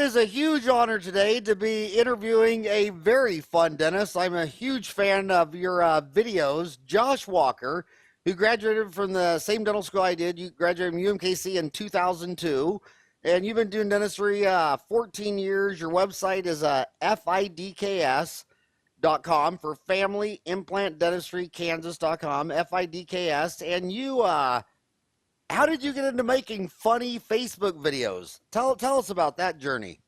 is a huge honor today to be interviewing a very fun dentist. I'm a huge fan of your videos. Josh Walker, who graduated from the same dental school I did. You graduated from UMKC in 2002, and you've been doing dentistry 14 years. Your website is FIDKS.com for Family Implant Dentistry Kansas.com, FIDKS. And you, how did you get into making funny Facebook videos? Tell us about that journey.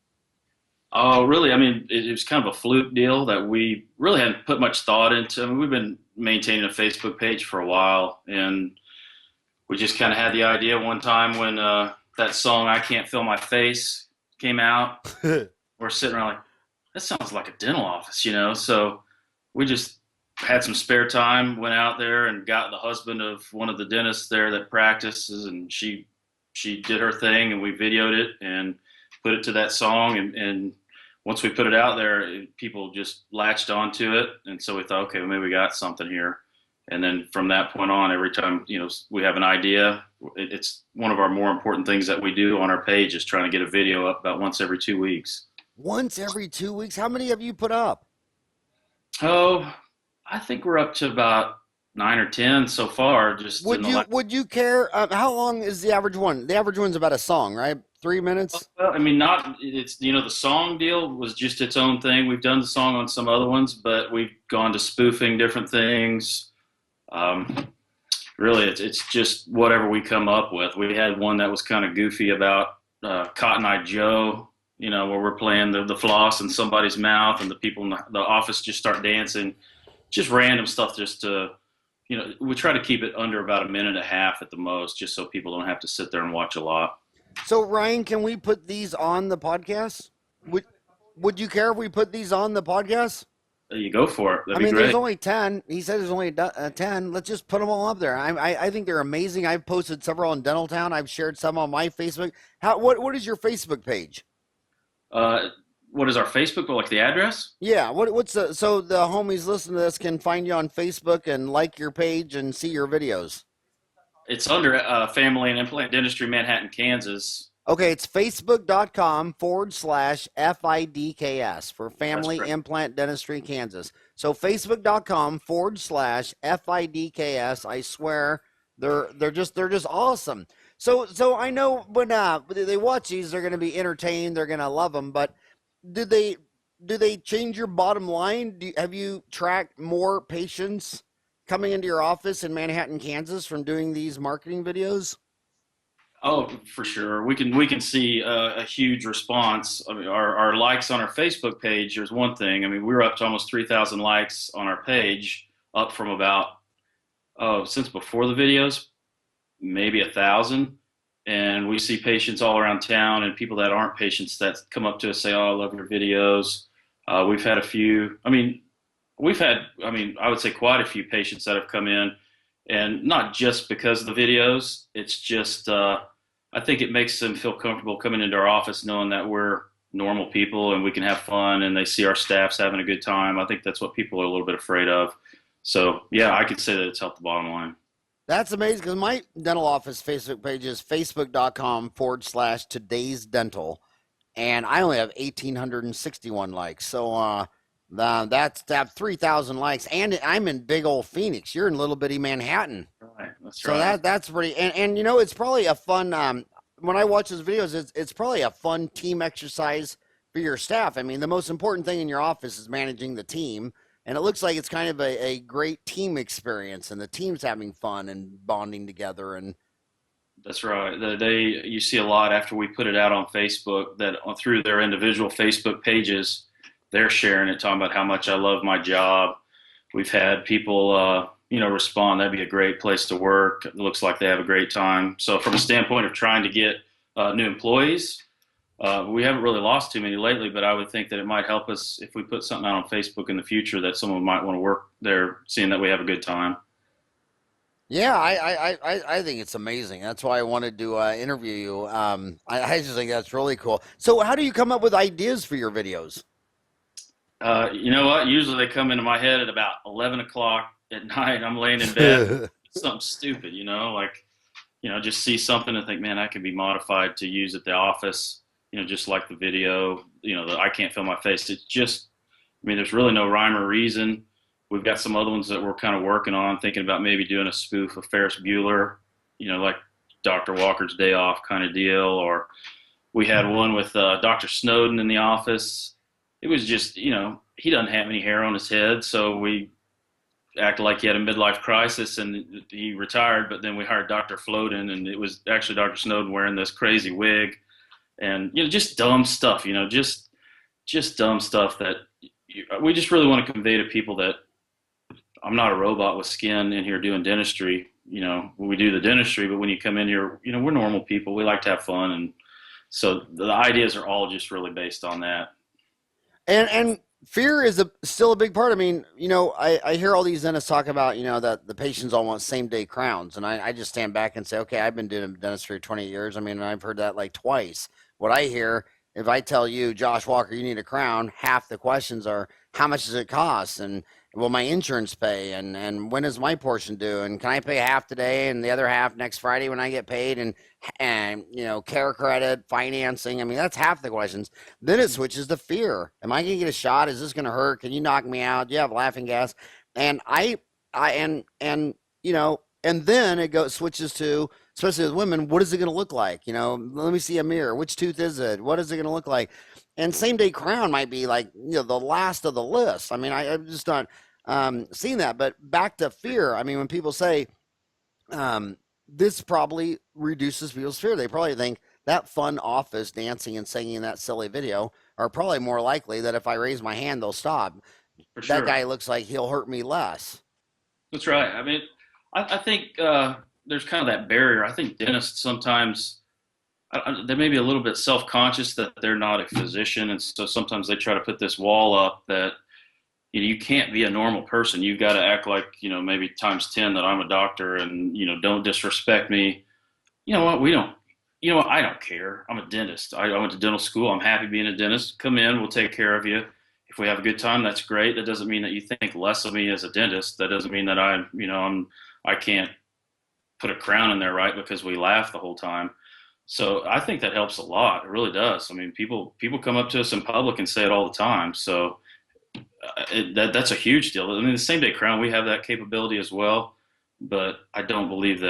Oh, really? I mean, it was kind of a fluke deal that we really hadn't put much thought into. I mean, we've been maintaining a Facebook page for a while, and we just kind of had the idea one time when that song "I Can't Feel My Face" came out. We're sitting around like, that sounds like a dental office, you know? So we just had some spare time, went out there and got the husband of one of the dentists there that practices, and she did her thing, and we videoed it and put it to that song. And once we put it out there, people just latched onto it. And so we thought, okay, well, maybe we got something here. And then from that point on, every time, you know, we have an idea, it's one of our more important things that we do on our page is trying to get a video up about once every 2 weeks. Once every 2 weeks? How many have you put up? Oh, I think we're up to about 9 or 10 so far. Just would you care? How long is the average one? The average one's about a song, right? 3 minutes. Well, I mean, it's, you know, the song deal was just its own thing. We've done the song on some other ones, but we've gone to spoofing different things. Really, it's just whatever we come up with. We had one that was kind of goofy about Cotton Eye Joe, you know, where we're playing the floss in somebody's mouth, and the people in the office just start dancing. Just random stuff, just to, you know, we try to keep it under about a minute and a half at the most, just so people don't have to sit there and watch a lot. So, Ryan, can we put these on the podcast? Would you care if we put these on the podcast? You go for it. That'd be great. There's only 10. He said there's only 10. Let's just put them all up there. I think they're amazing. I've posted several on Dental Town. I've shared some on my Facebook. What is your Facebook page? What is our Facebook? Like the address? Yeah. So the homies listening to this can find you on Facebook and like your page and see your videos. It's under Family and Implant Dentistry, Manhattan, Kansas. Okay, it's facebook.com/FIDKS for Family Implant Dentistry, Kansas. So facebook.com/FIDKS. I swear they're just awesome. So I know when they watch these, they're going to be entertained. They're going to love them. But do they change your bottom line? Have you tracked more patients coming into your office in Manhattan, Kansas from doing these marketing videos? Oh, for sure. We can see a huge response. I mean, our likes on our Facebook page is one thing. I mean, we were up to almost 3,000 likes on our page, up from about, since before the videos, maybe 1,000. And we see patients all around town and people that aren't patients that come up to us, say, "Oh, I love your videos." We've had a few. I would say quite a few patients that have come in, and not just because of the videos. It's just, I think it makes them feel comfortable coming into our office knowing that we're normal people and we can have fun, and they see our staff's having a good time. I think that's what people are a little bit afraid of. So, yeah, I could say that it's helped the bottom line. That's amazing, because my dental office Facebook page is facebook.com/today'sdental, and I only have 1,861 likes. So that's to have 3,000 likes, and I'm in big old Phoenix. You're in little bitty Manhattan. Right, that's so right. That's pretty, and you know, it's probably a fun, when I watch those videos, it's probably a fun team exercise for your staff. I mean, the most important thing in your office is managing the team. And it looks like it's kind of a great team experience, and the team's having fun and bonding together. And that's right. You see a lot after we put it out on Facebook that through their individual Facebook pages, they're sharing it, talking about how much I love my job. We've had people, respond. That'd be a great place to work. It looks like they have a great time. So from a standpoint of trying to get new employees, we haven't really lost too many lately, but I would think that it might help us if we put something out on Facebook in the future that someone might want to work there, seeing that we have a good time. Yeah, I think it's amazing. That's why I wanted to interview you. I just think that's really cool. So how do you come up with ideas for your videos? You know what? Usually they come into my head at about 11 o'clock at night. I'm laying in bed, something stupid, just see something and think, man, that could be modified to use at the office. just like the video, the I can't feel my face. It's just, I mean, there's really no rhyme or reason. We've got some other ones that we're kind of working on, thinking about maybe doing a spoof of Ferris Bueller, like Dr. Walker's Day Off kind of deal. Or we had one with Dr. Snowden in the office. It was just, he doesn't have any hair on his head, so we acted like he had a midlife crisis and he retired, but then we hired Dr. Floden, and it was actually Dr. Snowden wearing this crazy wig, and just dumb stuff, just dumb stuff that we just really want to convey to people that I'm not a robot with skin in here doing dentistry. We do the dentistry, but when you come in here, we're normal people. We like to have fun, and so the ideas are all just really based on that. And fear is still a big part. I mean, I hear all these dentists talk about, that the patients all want same day crowns. And I just stand back and say, okay, I've been doing dentistry 20 years. I mean, I've heard that like twice. What I hear, if I tell you, Josh Walker, you need a crown, half the questions are, how much does it cost? And will my insurance pay? And when is my portion due? And can I pay half today and the other half next Friday when I get paid? And care credit, financing. I mean, that's half the questions. Then it switches to fear. Am I going to get a shot? Is this going to hurt? Can you knock me out? Do you have laughing gas? And and then it switches to, especially with women, what is it going to look like? Let me see a mirror. Which tooth is it? What is it going to look like? And same day crown might be like, the last of the list. I mean, I'm just not seeing that. But back to fear. I mean, when people say, this probably reduces people's fear. They probably think that fun office dancing and singing in that silly video are probably more likely that if I raise my hand, they'll stop. For sure. That guy looks like he'll hurt me less. That's right. I mean, I think there's kind of that barrier. I think dentists sometimes, they may be a little bit self-conscious that they're not a physician. And so sometimes they try to put this wall up that, you can't be a normal person. You've got to act like, maybe times 10 that I'm a doctor and, don't disrespect me. You know what? I don't care. I'm a dentist. I went to dental school. I'm happy being a dentist. Come in, we'll take care of you. If we have a good time, that's great. That doesn't mean that you think less of me as a dentist. That doesn't mean that I can't put a crown in there, right? Because we laugh the whole time. So I think that helps a lot. It really does. I mean, people come up to us in public and say it all the time. So that's a huge deal. I mean, the same day crown, we have that capability as well, but I don't believe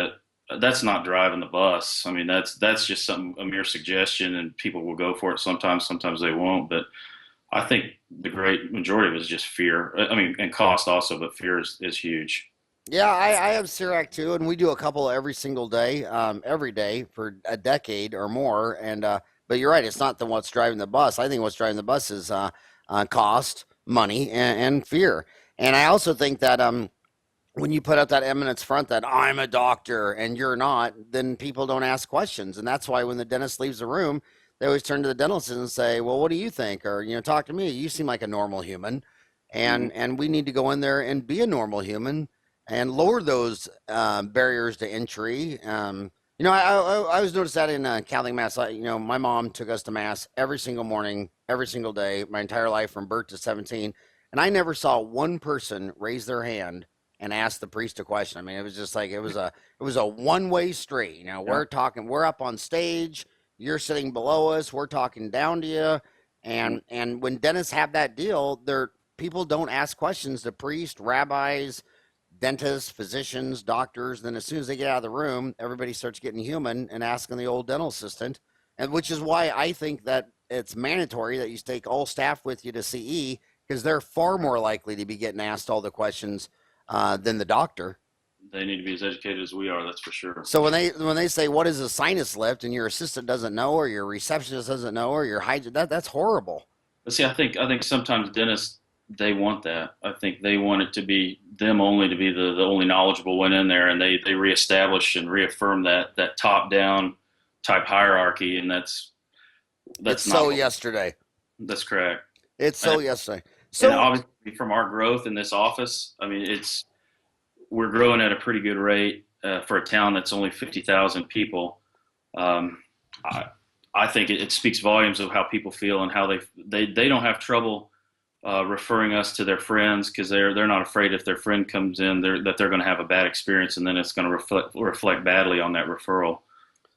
that's not driving the bus. I mean, that's just a mere suggestion, and people will go for it sometimes they won't. But I think the great majority of it is just fear. I mean, and cost also, but fear is huge. Yeah, I have CIRAC too, and we do a couple every single day, every day for a decade or more. And but you're right, it's not what's driving the bus. I think what's driving the bus is cost, money, and fear. And I also think that when you put up that eminence front that I'm a doctor and you're not, then people don't ask questions. And that's why when the dentist leaves the room, they always turn to the dentist and say, well, what do you think? Or, talk to me. You seem like a normal human. And we need to go in there and be a normal human and lower those barriers to entry. I was noticed that in Catholic Mass. My mom took us to Mass every single morning, every single day, my entire life from birth to 17. And I never saw one person raise their hand and ask the priest a question. I mean, it was just like, it was a one-way street. We're up on stage, you're sitting below us, we're talking down to you. And when dentists have that deal, people don't ask questions to priests, rabbis, dentists, physicians, doctors. Then as soon as they get out of the room, everybody starts getting human and asking the old dental assistant. And which is why I think that it's mandatory that you take all staff with you to CE, because they're far more likely to be getting asked all the questions than the doctor. They need to be as educated as we are, that's for sure. So when they say, what is a sinus lift, and your assistant doesn't know, or your receptionist doesn't know, or your hygiene, that's horrible. But see, I think sometimes dentists, they want that. I think they want it to be them only, to be the only knowledgeable one in there, and they reestablish and reaffirm that top-down type hierarchy, and that's it's so yesterday. That's correct. It's so yesterday. So and obviously, from our growth in this office, I mean, we're growing at a pretty good rate for a town that's only 50,000 people. I think it speaks volumes of how people feel and how they don't have trouble referring us to their friends, because they're not afraid if their friend comes in that they're going to have a bad experience, and then it's going to reflect badly on that referral.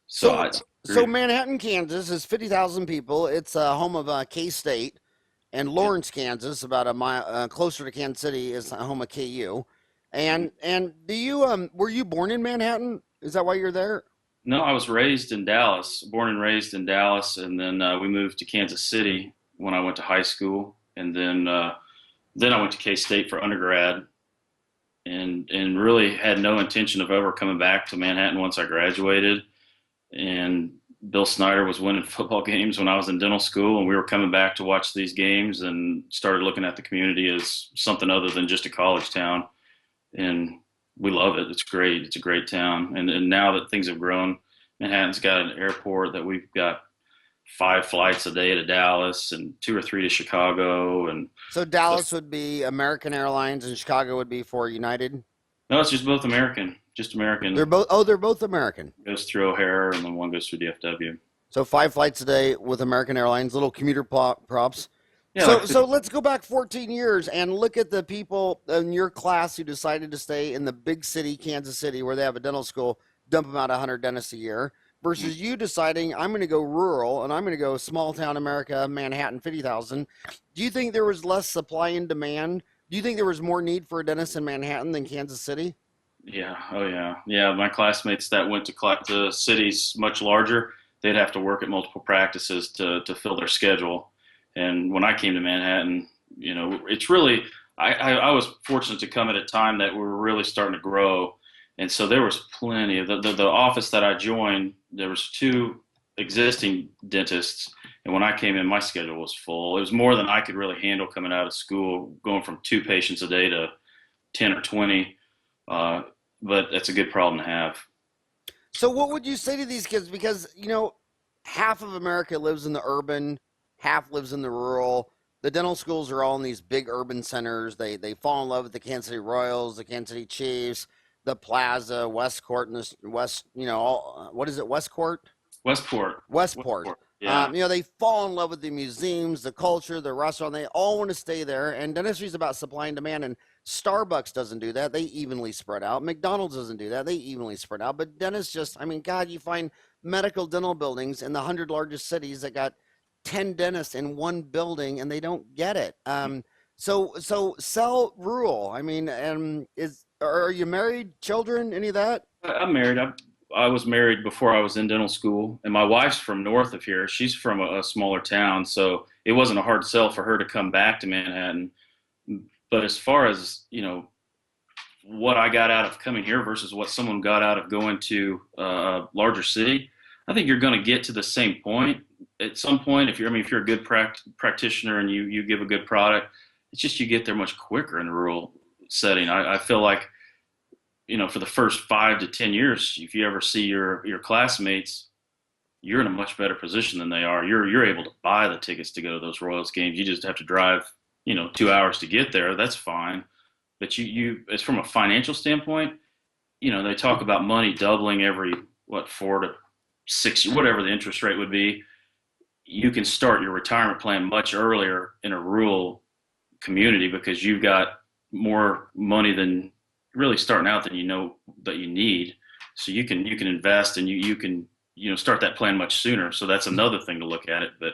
So So I so agree. Manhattan, Kansas is 50,000 people. It's home of K-State, and Yeah. Lawrence, Kansas, about a mile closer to Kansas City, is home of KU. And do you were you born in Manhattan? Is that why you're there? No, I was raised in Dallas, born and raised in Dallas, and then we moved to Kansas City when I went to high school, and then I went to K State for undergrad, and really had no intention of ever coming back to Manhattan once I graduated. And Bill Snyder was winning football games when I was in dental school, and we were coming back to watch these games, and started looking at the community as something other than just a college town. And we love it. It's great. It's a great town. And now that things have grown, Manhattan's got an airport that we've got 5 flights a day to Dallas and 2 or 3 to Chicago. And So Dallas would be American Airlines, and Chicago would be for United. no, it's just both American, just They're American. both they're both American. Goes through O'Hare and then one goes through DFW. So 5 flights a day with American Airlines, little commuter props. Yeah, like So let's go back 14 years and look at the people in your class who decided to stay in the big city, Kansas City, where they have a dental school, dump them out 100 dentists a year, versus you deciding I'm going to go rural and I'm going to go small town America, Manhattan, 50,000. Do you think there was less supply and demand? Do you think there was more need for a dentist in Manhattan than Kansas City? yeah, oh yeah, yeah. My classmates that went to cities much larger, they'd have to work at multiple practices to fill their schedule. And when I came to Manhattan, it's really I was fortunate to come at a time that we were really starting to grow, and so there was plenty of the office that I joined. There was 2 existing dentists, and when I came in, my schedule was full. It was more than I could really handle coming out of school, going from 2 patients a day to 10 or 20. Uh, but that's a good problem to have. So what would you say to these kids? Because, half of America lives in the urban, half lives in the rural. The dental schools are all in these big urban centers. They fall in love with the Kansas City Royals, the Kansas City Chiefs, the Plaza, Westcourt, and the West, all, what is it, Westcourt? Westport, Westport. Westport, yeah. They fall in love with the museums, the culture, the restaurant. They all want to stay there. And dentistry is about supply and demand. And Starbucks doesn't do that. They evenly spread out. McDonald's doesn't do that. They evenly spread out. But dentists just, God, you find medical dental buildings in the 100 largest cities that got 10 dentists in one building and they don't get it. So sell rural. Are you married, children, any of that? I'm married. I was married before I was in dental school, and my wife's from north of here. She's from a smaller town, so it wasn't a hard sell for her to come back to Manhattan. But as far as what I got out of coming here versus what someone got out of going to a larger city, I think you're going to get to the same point at some point. If you're a good practitioner and you give a good product, it's just you get there much quicker in a rural setting. I feel like for the first 5 to 10 years, if you ever see your classmates, you're in a much better position than they are. You're able to buy the tickets to go to those Royals games. You just have to drive 2 hours to get there. That's fine. But it's from a financial standpoint, they talk about money doubling every 4 to 6, whatever the interest rate would be. You can start your retirement plan much earlier in a rural community because you've got more money than really starting out than that you need. So you can invest and you can start that plan much sooner. So that's another thing to look at it. But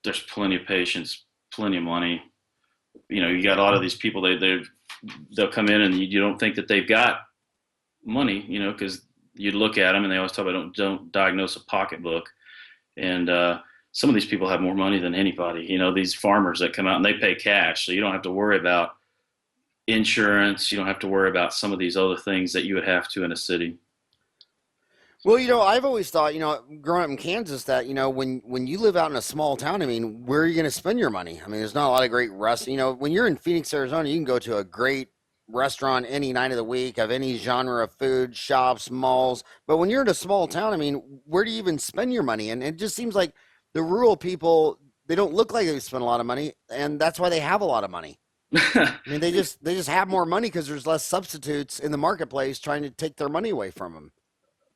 there's plenty of patients, plenty of money. You got a lot of these people, they'll come in and you don't think that they've got money, because you look at them and they always talk about don't diagnose a pocketbook. And some of these people have more money than anybody. These farmers that come out and they pay cash, so you don't have to worry about insurance. You don't have to worry about some of these other things that you would have to in a city. Well, I've always thought, growing up in Kansas, that when you live out in a small town, where are you going to spend your money? There's not a lot of great when you're in Phoenix, Arizona, you can go to a great restaurant any night of the week of any genre of food, shops, malls. But when you're in a small town, where do you even spend your money? And it just seems like the rural people, they don't look like they spend a lot of money, and that's why they have a lot of money. They just have more money because there's less substitutes in the marketplace trying to take their money away from them.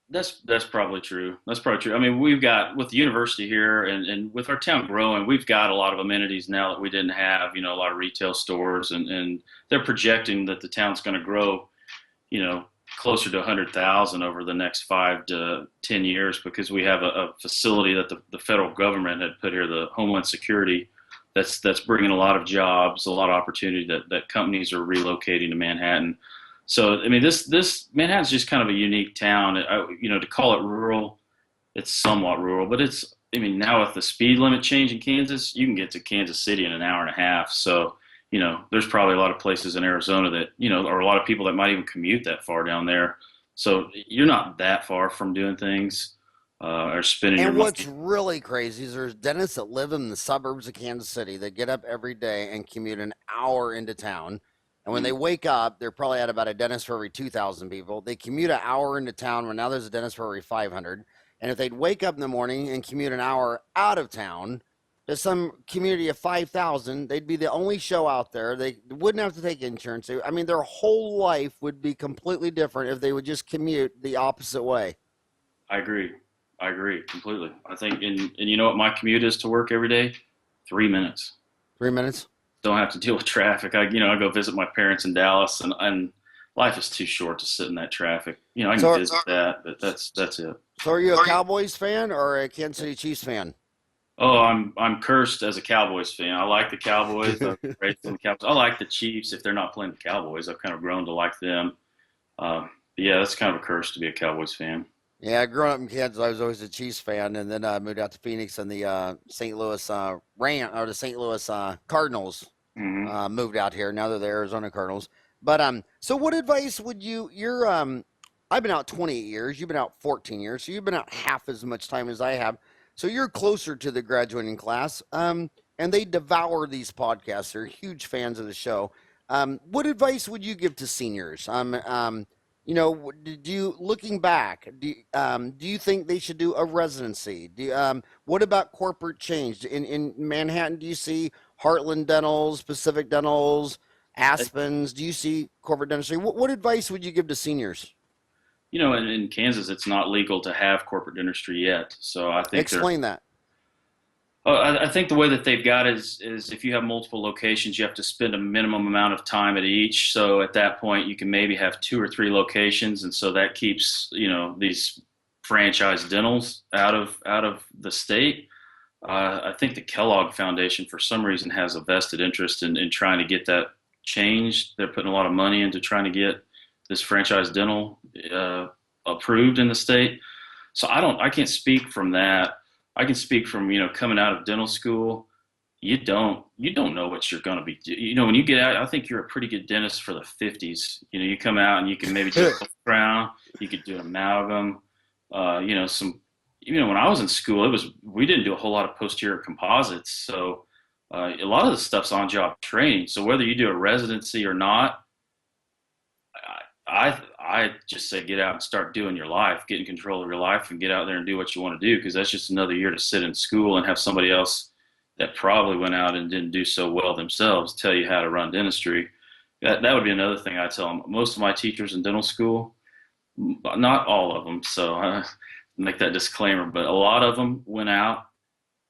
That's probably true. That's probably true. We've got, with the university here and with our town growing, we've got a lot of amenities now that we didn't have, a lot of retail stores, and they're projecting that the town's going to grow, closer to 100,000 over the next 5 to 10 years, because we have a facility that the federal government had put here, the Homeland Security, that's bringing a lot of jobs, a lot of opportunity that companies are relocating to Manhattan. So I mean, this Manhattan's just kind of a unique town. To call it rural, it's somewhat rural, but it's, I mean, now with the speed limit change in Kansas, you can get to Kansas City in an hour and a half. So, there's probably a lot of places in Arizona that, or a lot of people that might even commute that far down there. So you're not that far from doing things or spending your And money. what's really crazy is there's dentists that live in the suburbs of Kansas City that get up every day and commute an hour into town. And when they wake up, they're probably at about a dentist for every 2,000 people. They commute an hour into town when now there's a dentist for every 500. And if they'd wake up in the morning and commute an hour out of town to some community of 5,000, they'd be the only show out there. They wouldn't have to take insurance. I mean, their whole life would be completely different if they would just commute the opposite way. I agree. I agree completely. I think, and you know what my commute is to work every day? 3 minutes. 3 minutes? Don't have to deal with traffic. I go visit my parents in Dallas, and life is too short to sit in that traffic. I can visit that, but that's it. So are you a Cowboys fan or a Kansas City Chiefs fan? Oh, I'm cursed as a Cowboys fan. I like the Cowboys. I'm raised in the Cowboys. I like the Chiefs if they're not playing the Cowboys. I've kind of grown to like them. But yeah, that's kind of a curse to be a Cowboys fan. Yeah, growing up in Kansas, I was always a Chiefs fan, and then I moved out to Phoenix, and the St. Louis the St. Louis Cardinals moved out here. Now they're the Arizona Cardinals. But so what advice would I've been out 28 years, you've been out 14 years, so you've been out half as much time as I have. So you're closer to the graduating class, and they devour these podcasts. They're huge fans of the show. What advice would you give to seniors? Looking back, do you think they should do a residency? What about corporate change? In Manhattan, do you see Heartland Dentals, Pacific Dentals, Aspens? Do you see corporate dentistry? What advice would you give to seniors? In Kansas, it's not legal to have corporate dentistry yet. So I think explain that. I think the way that they've got is if you have multiple locations, you have to spend a minimum amount of time at each. So at that point, you can maybe have 2 or 3 locations, and so that keeps these franchise dentals out of the state. I think the Kellogg Foundation, for some reason, has a vested interest in trying to get that changed. They're putting a lot of money into trying to get this franchise dental approved in the state. So I can't speak from that. I can speak from, coming out of dental school. You don't know what you're going to be. When you get out, I think you're a pretty good dentist for the 50s. You come out and you can maybe do a crown, you could do an amalgam, when I was in school, we didn't do a whole lot of posterior composites. So a lot of the stuff's on-job training. So whether you do a residency or not, I just say get out and start doing your life, get in control of your life, and get out there and do what you want to do, because that's just another year to sit in school and have somebody else that probably went out and didn't do so well themselves tell you how to run dentistry. That would be another thing I tell them. Most of my teachers in dental school, not all of them, so I make that disclaimer, but a lot of them went out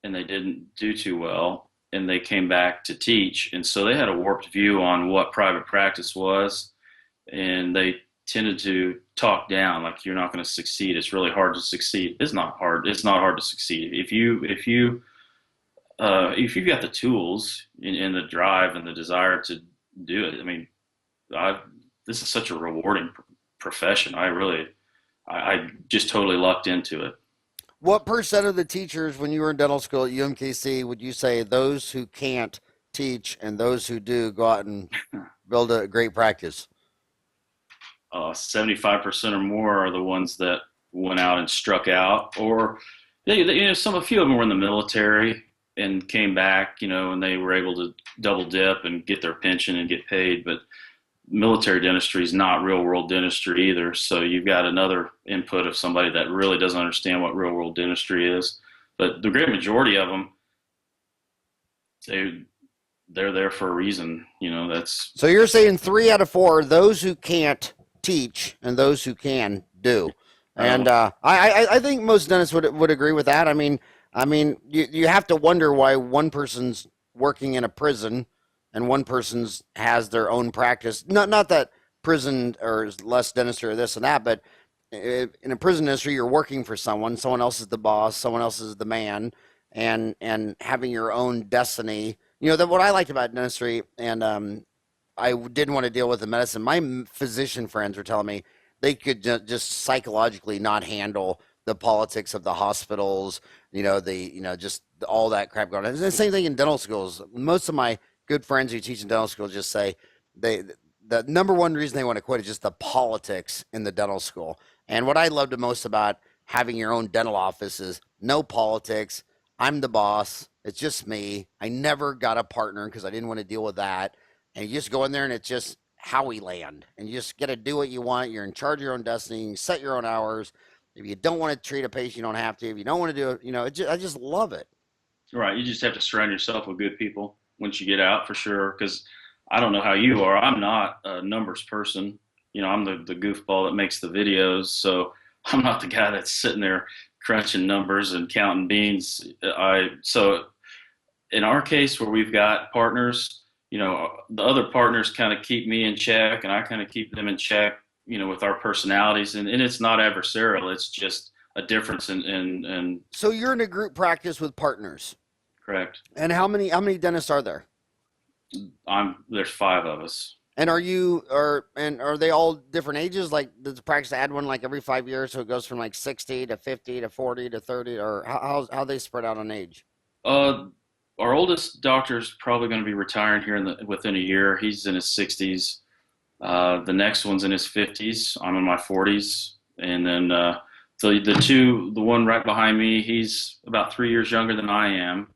and they didn't do too well, and they came back to teach, and so they had a warped view on what private practice was. And they tended to talk down, like, you're not going to succeed. It's really hard to succeed. It's not hard. It's not hard to succeed if you've got the tools and the drive and the desire to do it. I mean, this is such a rewarding profession. I just totally lucked into it. What percent of the teachers, when you were in dental school at UMKC, would you say those who can't teach and those who do go out and build a great practice? 75% or more are the ones that went out and struck out, or a few of them were in the military and came back, and they were able to double dip and get their pension and get paid. But military dentistry is not real world dentistry either. So you've got another input of somebody that really doesn't understand what real world dentistry is. But the great majority of them, they're there for a reason. That's. So you're saying 3 out of 4, those who can't teach and those who can do. And I think most dentists would agree with that. I mean, you have to wonder why one person's working in a prison and one person's has their own practice. Not that prison or less dentistry or this and that, but in a prison industry, you're working for someone. Someone else is the boss. Someone else is the man, and having your own destiny. You know that what I liked about dentistry, and I didn't want to deal with the medicine. My physician friends were telling me they could just psychologically not handle the politics of the hospitals. Just all that crap going on. It's the same thing in dental schools. Most of my good friends who teach in dental school just say they the number one reason they want to quit is just the politics in the dental school. And what I loved the most about having your own dental office is no politics. I'm the boss. It's just me. I never got a partner because I didn't want to deal with that. And you just go in there and it's just how we land. And you just get to do what you want. You're in charge of your own destiny. You set your own hours. If you don't want to treat a patient, you don't have to. If you don't want to do it, I just love it. Right. You just have to surround yourself with good people once you get out, for sure. Because I don't know how you are. I'm not a numbers person. I'm the goofball that makes the videos. So I'm not the guy that's sitting there crunching numbers and counting beans. So in our case, where we've got partners, the other partners kind of keep me in check, and I kind of keep them in check, with our personalities. And it's not adversarial. It's just a difference in. So you're in a group practice with partners. Correct. And how many dentists are there? There's 5 of us. And are they all different ages? Like, does the practice add one like every 5 years, so it goes from like 60 to 50 to 40 to 30, or how they spread out on age? Our oldest doctor is probably going to be retiring here within a year. He's in his 60s. The next one's in his 50s. I'm in my 40s, and then the one right behind me, he's about 3 years younger than I am,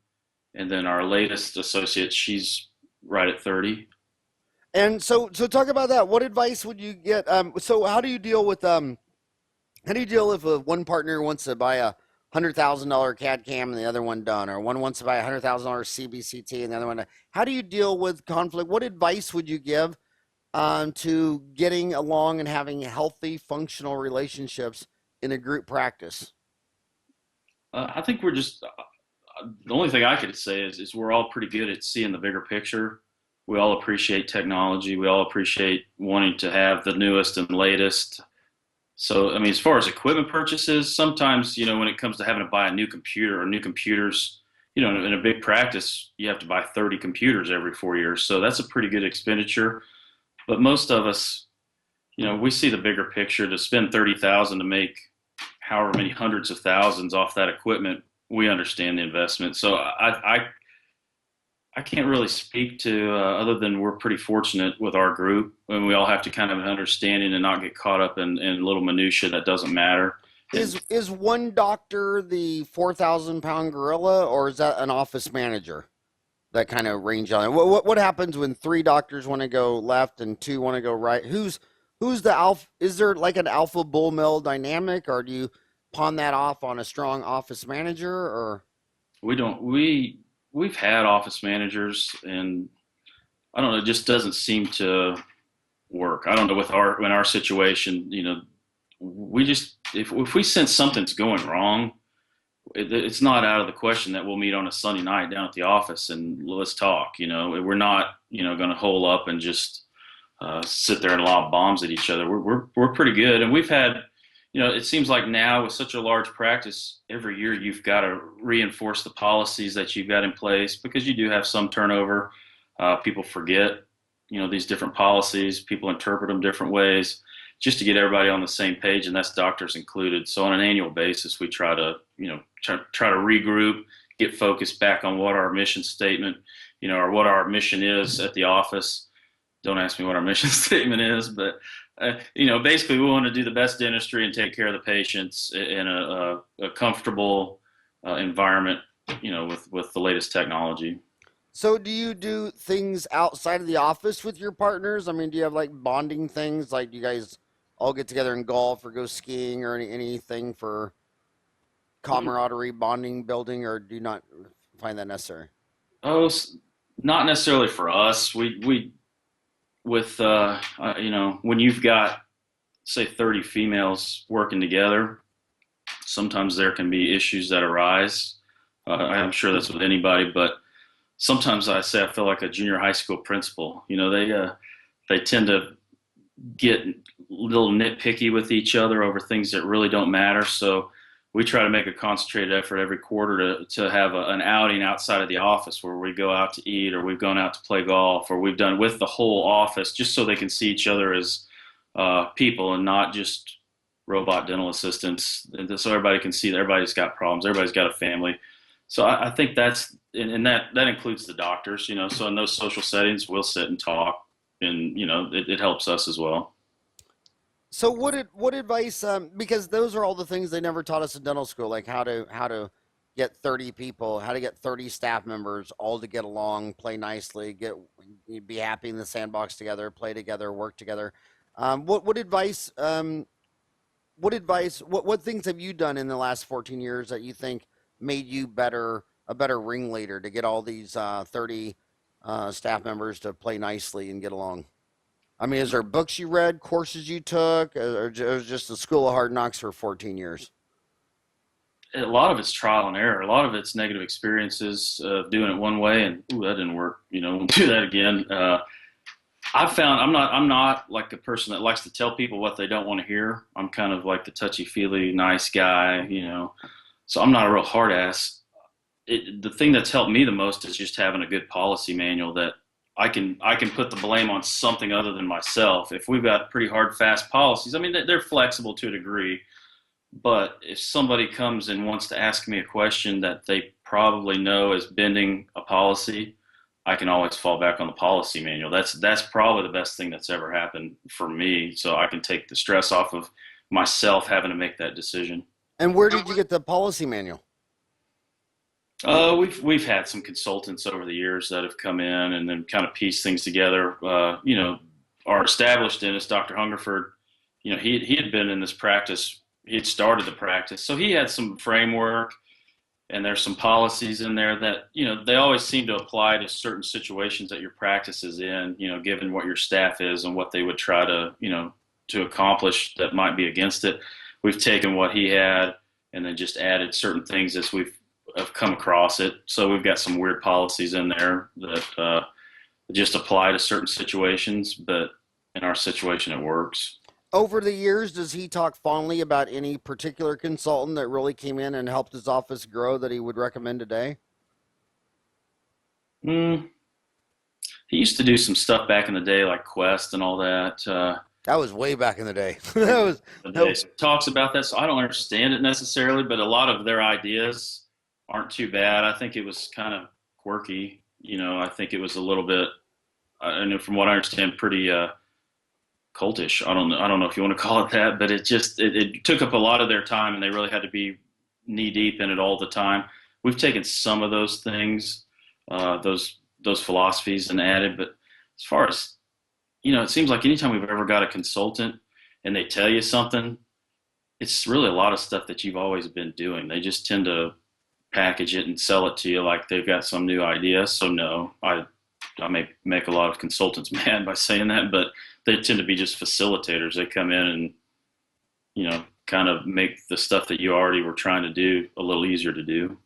and then our latest associate, she's right at 30. And so talk about that. What advice would you get? So how do you deal with if one partner wants to buy a $100,000 CAD cam and the other one done, or one wants to buy a $100,000 CBCT and the other one? How do you deal with conflict? What advice would you give to getting along and having healthy, functional relationships in a group practice? I think we're just the only thing I could say is we're all pretty good at seeing the bigger picture. We all appreciate technology. We all appreciate wanting to have the newest and latest. So, I mean, as far as equipment purchases, sometimes, when it comes to having to buy a new computer or new computers, in a big practice, you have to buy 30 computers every 4 years. So that's a pretty good expenditure. But most of us, we see the bigger picture. To spend $30,000 to make however many hundreds of thousands off that equipment, we understand the investment. So I can't really speak to other than we're pretty fortunate with our group, and we all have to kind of have an understanding and not get caught up in little minutia that doesn't matter. Is one doctor the 4,000-pound gorilla, or is that an office manager? That kind of range on it. What happens when 3 doctors want to go left and 2 want to go right? Who's the alpha? Is there like an alpha bull male dynamic, or do you pawn that off on a strong office manager? Or we don't. We've had office managers, and I don't know, it just doesn't seem to work. I don't know in our situation, we just, if we sense something's going wrong, it's not out of the question that we'll meet on a Sunday night down at the office and let's talk. We're not, going to hole up and just sit there and lob bombs at each other. We're pretty good, and we've had. It seems like now with such a large practice, every year you've got to reinforce the policies that you've got in place, because you do have some turnover. People forget, these different policies. People interpret them different ways, just to get everybody on the same page, and that's doctors included. So on an annual basis, we try to, try to regroup, get focused back on what our mission statement, or what our mission is at the office. Don't ask me what our mission statement is, but basically we want to do the best dentistry and take care of the patients in a comfortable environment, with the latest technology. So do you do things outside of the office with your partners? I mean, do you have like bonding things? Like, do you guys all get together and golf or go skiing or anything for camaraderie, bonding, building, or do you not find that necessary? Oh, not necessarily for us. We with when you've got, say, 30 females working together, sometimes there can be issues that arise. I'm sure that's with anybody, but sometimes I feel like a junior high school principal. They tend to get a little nitpicky with each other over things that really don't matter. So we try to make a concentrated effort every quarter to have an outing outside of the office where we go out to eat, or we've gone out to play golf, or we've done with the whole office, just so they can see each other as people and not just robot dental assistants. And so everybody can see that everybody's got problems, everybody's got a family. So I think that's, and that includes the doctors, so in those social settings, we'll sit and talk, and it helps us as well. So what advice? Because those are all the things they never taught us in dental school, like how to get 30 people, how to get 30 staff members all to get along, play nicely, be happy in the sandbox together, play together, work together. What advice? What things have you done in the last 14 years that you think made you a better ringleader to get all these 30 staff members to play nicely and get along? I mean, is there books you read, courses you took, or just the school of hard knocks for 14 years? A lot of it's trial and error. A lot of it's negative experiences of doing it one way, and ooh, that didn't work. We'll do that again. I've found I'm not like a person that likes to tell people what they don't want to hear. I'm kind of like the touchy feely nice guy. So I'm not a real hard ass. The thing that's helped me the most is just having a good policy manual that I can put the blame on something other than myself. If we've got pretty hard, fast policies, I mean, they're flexible to a degree, but if somebody comes and wants to ask me a question that they probably know is bending a policy, I can always fall back on the policy manual. That's probably the best thing that's ever happened for me. So I can take the stress off of myself having to make that decision. And where did you get the policy manual? We've had some consultants over the years that have come in and then kind of piece things together. Our established dentist, Dr. Hungerford, he had been in this practice. He had started the practice, so he had some framework, and there's some policies in there that they always seem to apply to certain situations that your practice is in. Given what your staff is and what they would try to accomplish that might be against it. We've taken what he had and then just added certain things as we've have come across it. So we've got some weird policies in there that just apply to certain situations, but in our situation, it works. Over the years, does he talk fondly about any particular consultant that really came in and helped his office grow that he would recommend today? Mm, he used to do some stuff back in the day, like Quest and all that. That was way back in the day. that was The that, day talks about that, so I don't understand it necessarily, but a lot of their ideas aren't too bad. I think it was kind of quirky. I think it was a little bit, I know from what I understand, pretty cultish. I don't know if you want to call it that, but it took up a lot of their time, and they really had to be knee deep in it all the time. We've taken some of those things, those philosophies, and added. But as far as it seems like anytime we've ever got a consultant and they tell you something, it's really a lot of stuff that you've always been doing. They just tend to package it and sell it to you like they've got some new idea. So no, I may make a lot of consultants mad by saying that, but they tend to be just facilitators. They come in and kind of make the stuff that you already were trying to do a little easier to do.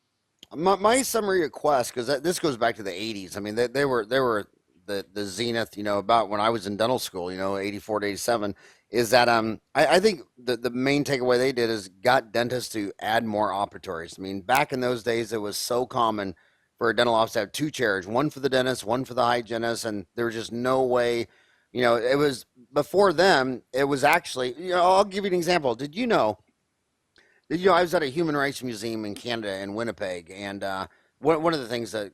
my summary of Quest, because this goes back to the 80s. I mean, they were the zenith, about when I was in dental school, 84 to 87, is that I think the main takeaway they did is got dentists to add more operatories. I mean, back in those days, it was so common for a dental office to have two chairs, one for the dentist, one for the hygienist, and there was just no way, it was before them. It was actually, I'll give you an example. Did you know I was at a human rights museum in Canada in Winnipeg, and one of the things that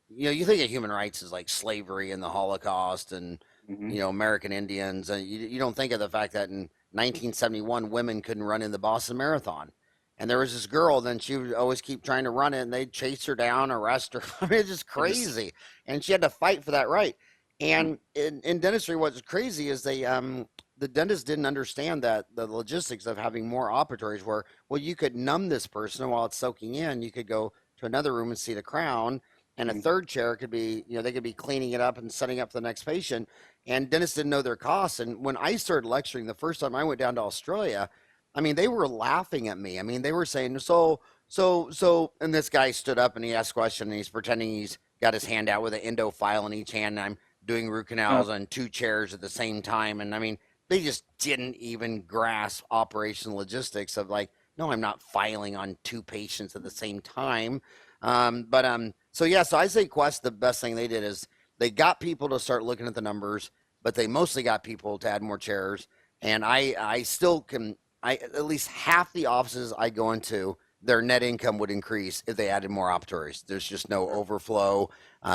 you think of human rights as like slavery and the Holocaust and Hmm. American Indians, and you don't think of the fact that in 1971 women couldn't run in the Boston Marathon, and there was this girl. Then she would always keep trying to run it, and they'd chase her down, arrest her. I mean, it's just crazy, and she had to fight for that right. And in dentistry, what's crazy is the dentist didn't understand that the logistics of having more operatories were, well, you could numb this person while it's soaking in. You could go to another room and see the crown, and a third chair could be, they could be cleaning it up and setting up the next patient. And dentists didn't know their costs. And when I started lecturing the first time I went down to Australia, I mean, they were laughing at me. I mean, they were saying, and this guy stood up and he asked a question, and he's pretending he's got his hand out with an endo file in each hand. And I'm doing root Uh, canals on 2 chairs at the same time. And I mean, they just didn't even grasp operational logistics of like, no, I'm not filing on 2 patients at the same time. So yeah, so I say Quest, the best thing they did is they got people to start looking at the numbers, but they mostly got people to add more chairs. And I still can, I at least half the offices I go into, their net income would increase if they added more operatories. There's just no overflow.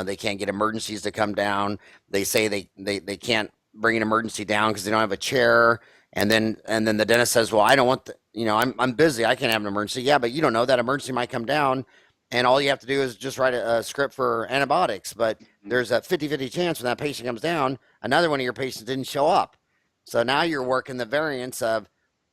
They can't get emergencies to come down. They say they can't bring an emergency down because they don't have a chair. And then the dentist says, well, I don't want I'm busy. I can't have an emergency. Yeah, but you don't know that emergency might come down. And all you have to do is just write a script for antibiotics. But there's a 50-50 chance when that patient comes down, another one of your patients didn't show up. So now you're working the variance of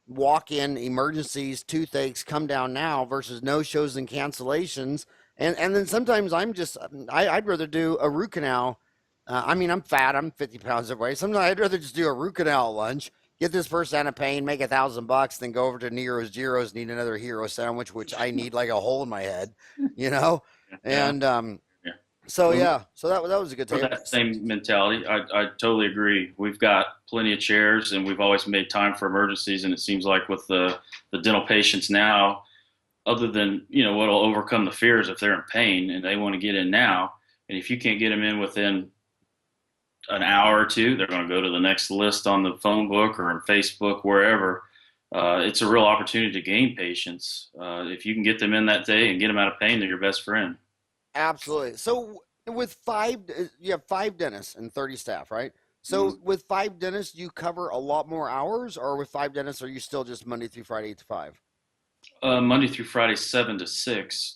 walk-in emergencies, toothaches come down now versus no-shows and cancellations. And then sometimes I'd rather do a root canal. I mean, I'm fat. I'm 50 pounds overweight. Sometimes I'd rather just do a root canal at lunch, get this person out of pain, make $1,000, then go over to Nero's Giro's, need another hero sandwich, which I need like a hole in my head, you know? yeah, And yeah. so Well, yeah, so that was a good for tape. that same mentality, I totally agree. We've got plenty of chairs, and we've always made time for emergencies. And it seems like with the dental patients now, other than what'll overcome the fears if they're in pain and they want to get in now, and if you can't get them in within an hour or two, they're going to go to the next list on the phone book or on Facebook, wherever. It's a real opportunity to gain patients. If you can get them in that day and get them out of pain, they're your best friend. Absolutely. So with you have 5 dentists and 30 staff, right? Mm. So with 5 dentists, you cover a lot more hours, or with 5 dentists, are you still just Monday through Friday, 8 to 5? Monday through Friday, 7 to 6.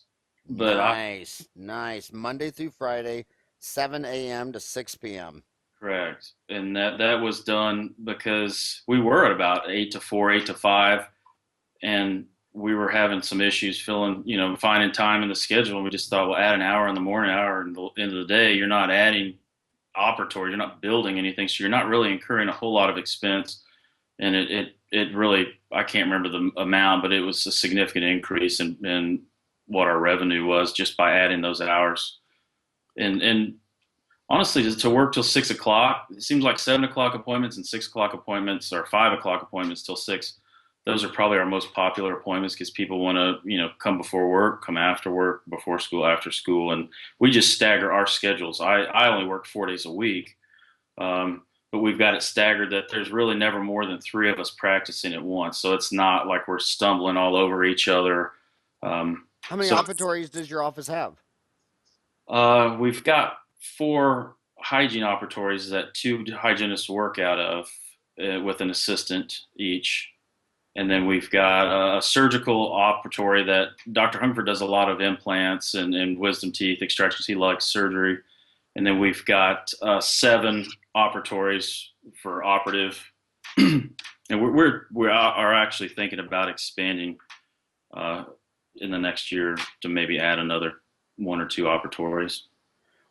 But Nice, nice. Monday through Friday, 7 a.m. to 6 p.m. correct, and that was done because we were at about 8 to 4, 8 to 5, and we were having some issues finding time in the schedule. And we just thought, well, add an hour in the morning, hour in the end of the day. You're not adding operatory, you're not building anything, so you're not really incurring a whole lot of expense. And it really, I can't remember the amount, but it was a significant increase in what our revenue was just by adding those hours. And honestly, to work till 6 o'clock, it seems like 7 o'clock appointments and 6 o'clock appointments or 5 o'clock appointments till 6. Those are probably our most popular appointments because people want to, come before work, come after work, before school, after school, and we just stagger our schedules. I only work 4 days a week, but we've got it staggered that there's really never more than 3 of us practicing at once. So it's not like we're stumbling all over each other. How many So operatories does your office have? we've got 4 hygiene operatories that 2 hygienists work out of with an assistant each. And then we've got a surgical operatory that Dr. Hungerford does a lot of implants and wisdom teeth extractions. He likes surgery. And then we've got 7 operatories for operative. And we are actually thinking about expanding in the next year to maybe add another 1 or 2 operatories.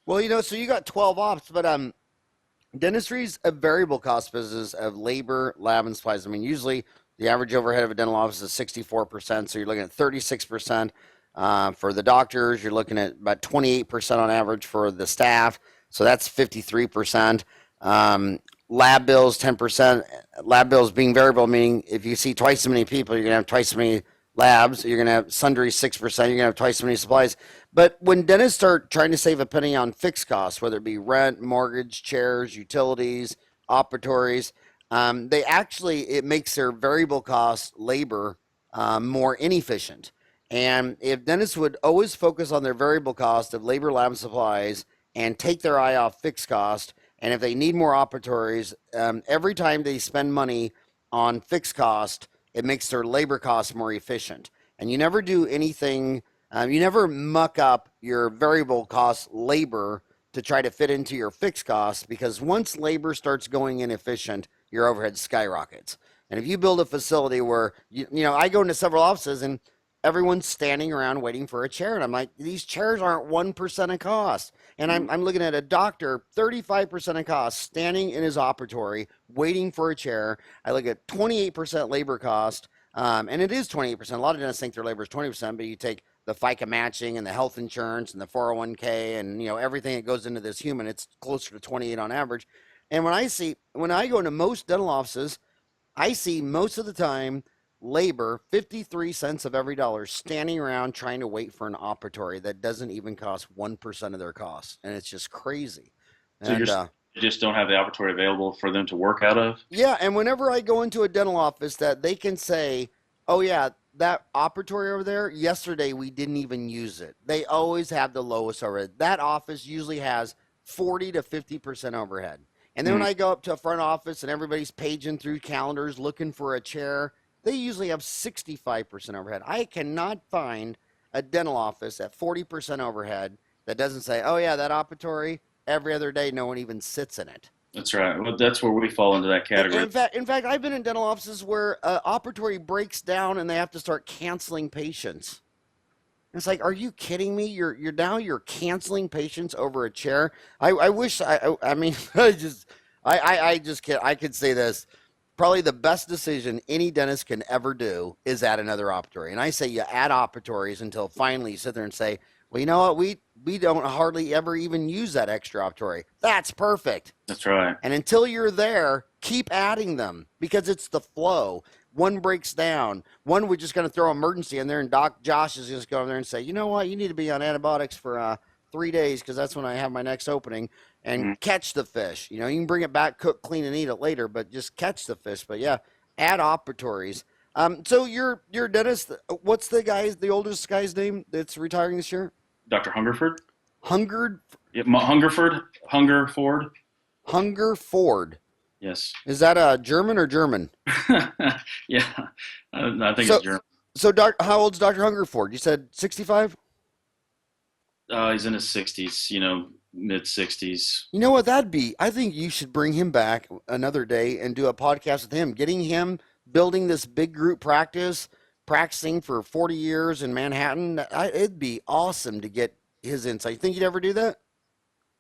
Well, so you got 12 ops, but dentistry's a variable cost business of labor, lab, and supplies. I mean, usually the average overhead of a dental office is 64%, so you're looking at 36% for the doctors. You're looking at about 28% on average for the staff, so that's 53%. Lab bills, 10%. Lab bills being variable, meaning if you see twice as many people, you're going to have twice as many labs. You're going to have sundry 6%. You're going to have twice as many supplies. But when dentists start trying to save a penny on fixed costs, whether it be rent, mortgage, chairs, utilities, operatories, it makes their variable cost labor more inefficient. And if dentists would always focus on their variable cost of labor, lab, and supplies and take their eye off fixed cost, and if they need more operatories, every time they spend money on fixed cost, it makes their labor costs more efficient. And you never do anything, you never muck up your variable cost labor to try to fit into your fixed costs, because once labor starts going inefficient, your overhead skyrockets. And if you build a facility where, I go into several offices and everyone's standing around waiting for a chair. And I'm like, these chairs aren't 1% of cost. And I'm looking at a doctor, 35% of cost, standing in his operatory, waiting for a chair. I look at 28% labor cost. And it is 28%. A lot of dentists think their labor is 20%, but you take the FICA matching and the health insurance and the 401k and everything that goes into this human, it's closer to 28 on average. And when I go into most dental offices, I see most of the time labor 53 cents of every dollar standing around trying to wait for an operatory that doesn't even cost 1% of their costs, and it's just crazy. So And you just don't have the operatory available for them to work out of? yeah, and whenever I go into a dental office that they can say, "Oh yeah, that operatory over there, yesterday we didn't even use it." They always have the lowest overhead. That office usually has 40 to 50% overhead. And then when Mm, I go up to a front office and everybody's paging through calendars looking for a chair, they usually have 65% overhead. I cannot find a dental office at 40% overhead that doesn't say, "Oh yeah, that operatory, every other day no one even sits in it." that's right. Well, that's where we fall into that And category. in fact, I've been in dental offices where operatory breaks down and they have to start canceling patients. It's like, are you kidding me? You're canceling patients over a chair. I wish I mean I just can't. I could say this. Probably the best decision any dentist can ever do is add another operatory. And I say you add operatories until finally you sit there and say, well, you know what? We don't hardly ever even use that extra operatory. That's perfect. That's right. And until you're there, keep adding them because it's the flow. One breaks down. One, we're just going to throw emergency in there, and Doc Josh is just going there and say, you know what, you need to be on antibiotics for 3 days because that's when I have my next opening, and Mm. catch the fish. You can bring it back, cook, clean, and eat it later, but just catch the fish. But yeah, add operatories. So your dentist, what's the oldest guy's name that's retiring this year? Dr. Hungerford? Hungered Yeah, Hungerford? Hunger Ford. Yes. Is that a German or German? Yeah, I think So it's German. so how old's Dr. Hungerford? You said 65? He's in his 60s, mid 60s. You know what that'd be? I think you should bring him back another day and do a podcast with him, getting him building this big group practice, practicing for 40 years in Manhattan. It'd be awesome to get his insight. You think you'd ever do that?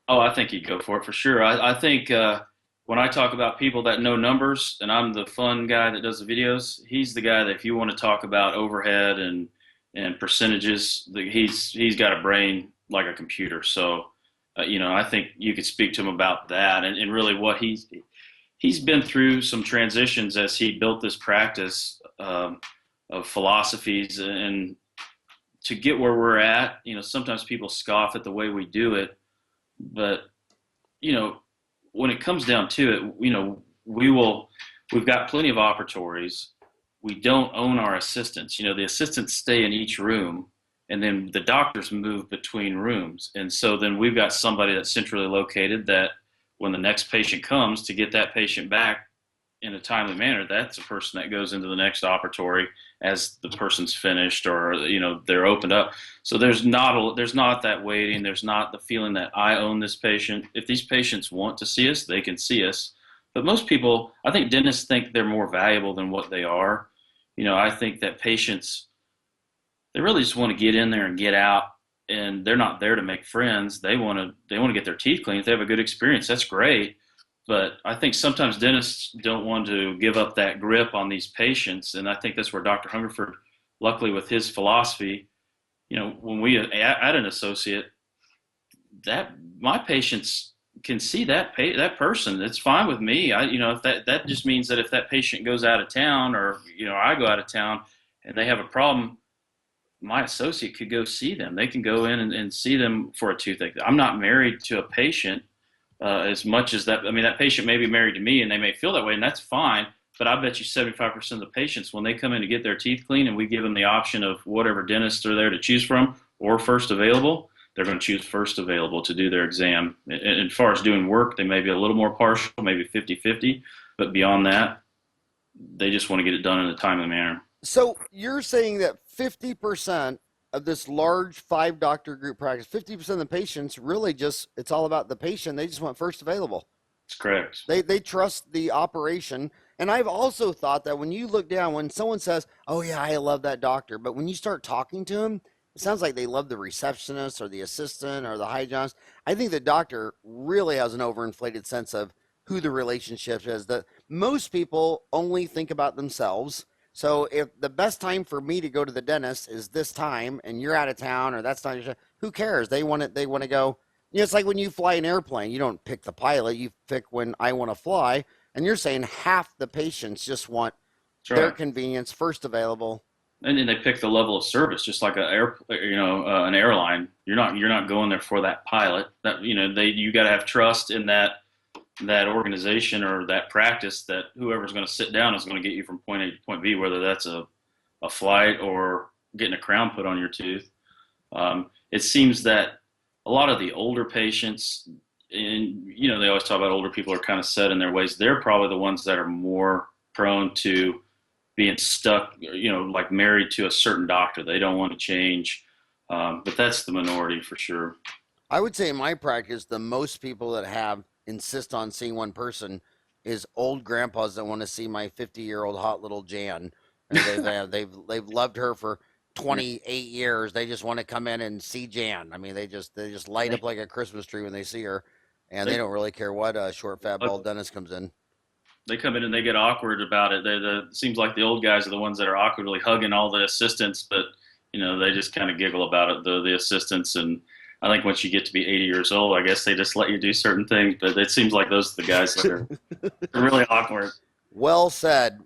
Oh, I think he'd go for it for sure. I think when I talk about people that know numbers, and I'm the fun guy that does the videos, he's the guy that if you want to talk about overhead and percentages, he's got a brain like a computer. So, I think you could speak to him about that and really what he's been through some transitions as he built this practice of philosophies and to get where we're at. Sometimes people scoff at the way we do it, but when it comes down to it, we've got plenty of operatories. We don't own our assistants. The assistants stay in each room, and then the doctors move between rooms. And so then we've got somebody that's centrally located that when the next patient comes to get that patient back in a timely manner, that's a person that goes into the next operatory as the person's finished or they're opened up. So there's not that waiting. There's not the feeling that I own this patient. If these patients want to see us, they can see us. But most people, I think dentists think they're more valuable than what they are. I think that patients, they really just want to get in there and get out, and they're not there to make friends. They want to get their teeth cleaned. If they have a good experience, that's great. But I think sometimes dentists don't want to give up that grip on these patients, and I think that's where Dr. Hungerford, luckily with his philosophy, when we add an associate, that my patients can see that person. It's fine with me. If that just means that if that patient goes out of town or I go out of town and they have a problem, my associate could go see them. They can go in and see them for a toothache. I'm not married to a patient as much as that. I mean, that patient may be married to me and they may feel that way, and that's fine. But I bet you 75% of the patients, when they come in to get their teeth cleaned and we give them the option of whatever dentist they're there to choose from or first available, they're going to choose first available to do their exam. And as far as doing work, they may be a little more partial, maybe 50-50. But beyond that, they just want to get it done in a timely manner. So you're saying that 50% of this large 5 doctor group practice, 50% of the patients really it's all about the patient. They just want first available. That's correct. They trust the operation. And I've also thought that when you look down, when someone says, oh yeah, I love that doctor, but when you start talking to them, it sounds like they love the receptionist or the assistant or the hygienist. I think the doctor really has an overinflated sense of who the relationship is. That most people only think about themselves. So if the best time for me to go to the dentist is this time, and you're out of town, or that's not your, who cares? They want it. They want to go. You know, it's like when you fly an airplane. You don't pick the pilot. You pick when I want to fly. And you're saying half the patients just want That's their right. convenience first available. And then they pick the level of service, just like an airline. You're not going there for that pilot. That you got to have trust in that organization or that practice that whoever's going to sit down is going to get you from point A to point B, whether that's a flight or getting a crown put on your tooth. It seems that a lot of the older patients, and they always talk about older people are kind of set in their ways. They're probably the ones that are more prone to being stuck, like married to a certain doctor. They don't want to change. But that's the minority for sure. I would say in my practice, the most people that have insist on seeing one person is old grandpas that want to see my 50-year-old hot little Jan. They've loved her for 28 years. They just want to come in and see Jan. I mean, they just light They, up like a Christmas tree when they see her, and they they, don't really care what short, fat, bald dentist comes in. they come in and they get awkward about it. It seems like the old guys are the ones that are awkwardly hugging all the assistants, but they just kind of giggle about it, the assistants. And I think once you get to be 80 years old, I guess they just let you do certain things. But it seems like those are the guys that are really awkward. Well said.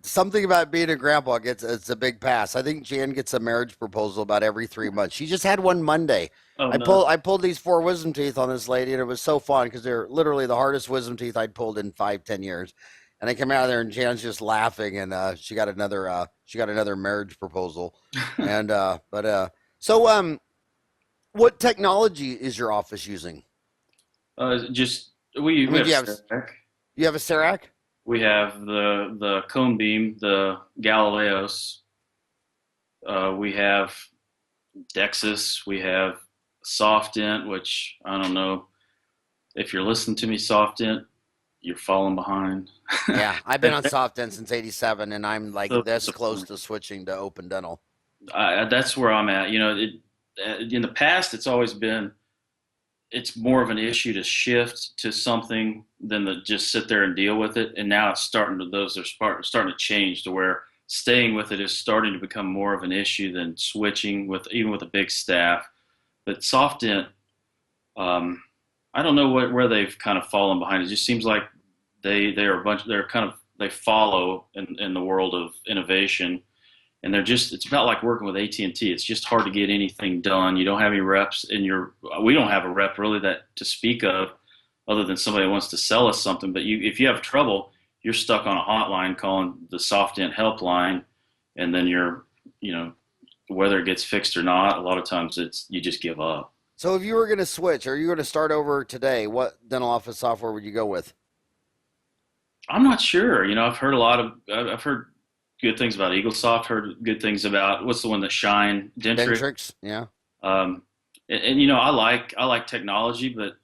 Something about being a grandpa it's a big pass. I think Jan gets a marriage proposal about every 3 months. She just had one Monday. Oh I no. pulled I pulled these four wisdom teeth on this lady, and it was so fun because they're literally the hardest wisdom teeth I'd pulled in 5, 10 years. And I came out of there, and Jan's just laughing, and she got another marriage proposal. And what technology is your office using? Just we I we mean, have do you have Serac. you have a Cerac? We have the cone beam, the Galileos. We have Dexus. We have SoftDent, which I don't know if you're listening to me, SoftDent, you're falling behind. Yeah, I've been on SoftDent since '87, and I'm like So this close disappointing. to switching to Open Dental. That's where I'm at. In the past, it's more of an issue to shift to something than to just sit there and deal with it. And now it's starting to change to where staying with it is starting to become more of an issue than switching even with a big staff. But SoftDent, I don't know where they've kind of fallen behind. It just seems like they follow in the world of innovation, and it's about like working with AT&T. It's just hard to get anything done. You don't have any reps we don't have a rep really that to speak of other than somebody who wants to sell us something. But if you have trouble, you're stuck on a hotline calling the SoftDent helpline, and then whether it gets fixed or not, a lot of times you just give up. So if you were going to switch, or you were going to start over today, what dental office software would you go with? I'm not sure. I've heard good things about EagleSoft. Heard good things about what's the one that Shine Dentric. Dentrix, yeah. Um, and I like technology, but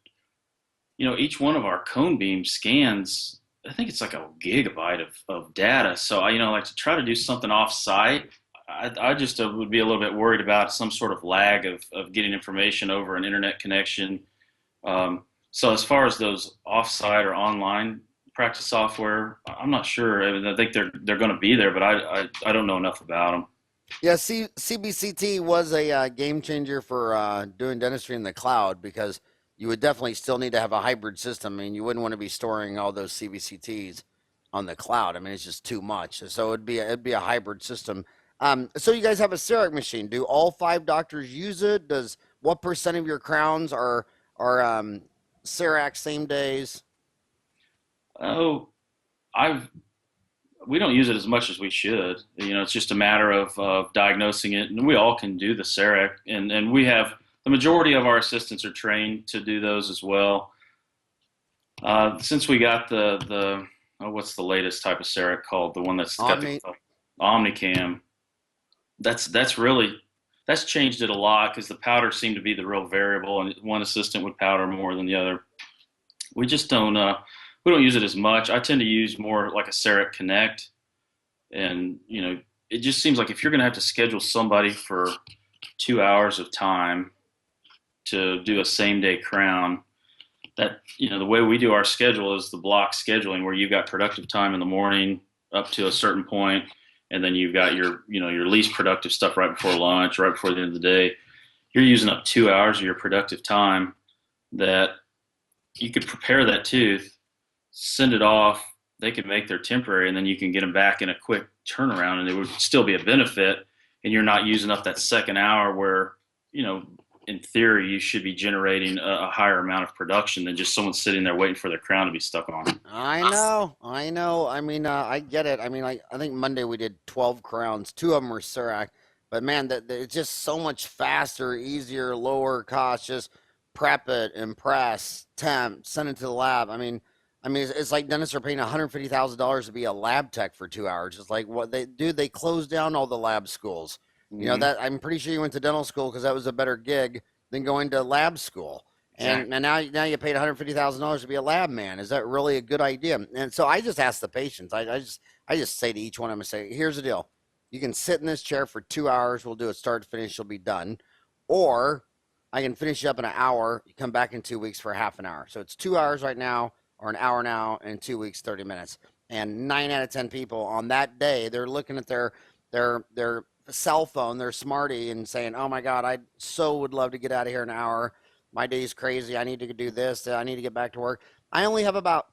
each one of our cone beam scans. I think it's like a gigabyte of data. So like to try to do something off site. I just would be a little bit worried about some sort of lag of getting information over an internet connection. So as far as those offsite or online practice software, I'm not sure. I mean, I think they're going to be there, but I don't know enough about them. Yeah, CBCT was a game changer for doing dentistry in the cloud because you would definitely still need to have a hybrid system. I mean, you wouldn't want to be storing all those CBCTs on the cloud. I mean, it's just too much. So it'd be a hybrid system. So you guys have a CEREC machine. Do all 5 doctors use it? What percent of your crowns are CEREC same days? Oh, I've we don't use it as much as we should. It's just a matter of diagnosing it, and we all can do the CEREC, and we have the majority of our assistants are trained to do those as well. Since we got what's the latest type of CEREC called? The one that's got the Omni. Omnicam. That's changed it a lot because the powder seemed to be the real variable, and one assistant would powder more than the other. We just don't we don't use it as much. I tend to use more like a CEREC Connect, and it just seems like if you're going to have to schedule somebody for 2 hours of time to do a same day crown, that the way we do our schedule is the block scheduling where you've got productive time in the morning up to a certain point, and then you've got your least productive stuff right before lunch, right before the end of the day, you're using up 2 hours of your productive time that you could prepare that tooth, send it off, they could make their temporary, and then you can get them back in a quick turnaround, and it would still be a benefit, and you're not using up that second hour where, in theory, you should be generating a higher amount of production than just someone sitting there waiting for their crown to be stuck on. I know, I know. I mean, I get it. I mean, I think Monday we did 12 crowns. Two of them were Sirac, but man, it's just so much faster, easier, lower cost. Just prep it, impress, temp, send it to the lab. I mean, it's like dentists are paying $150,000 to be a lab tech for 2 hours. It's like what they do. They close down all the lab schools. Mm-hmm. That I'm pretty sure you went to dental school because that was a better gig than going to lab school. And, Exactly. and now you paid $150,000 to be a lab man. Is that really a good idea? And so I just ask the patients. I just say to each one of them, I say, here's the deal. You can sit in this chair for 2 hours. We'll do it start to finish. You'll be done. Or I can finish you up in an hour. You come back in 2 weeks for half an hour. So it's 2 hours right now, or an hour now, and 2 weeks, 30 minutes. And 9 out of 10 people on that day, they're looking at their cell phone, their smartie, and saying, "Oh my God, I so would love to get out of here in an hour. My day's crazy. I need to do this. I need to get back to work." I only have about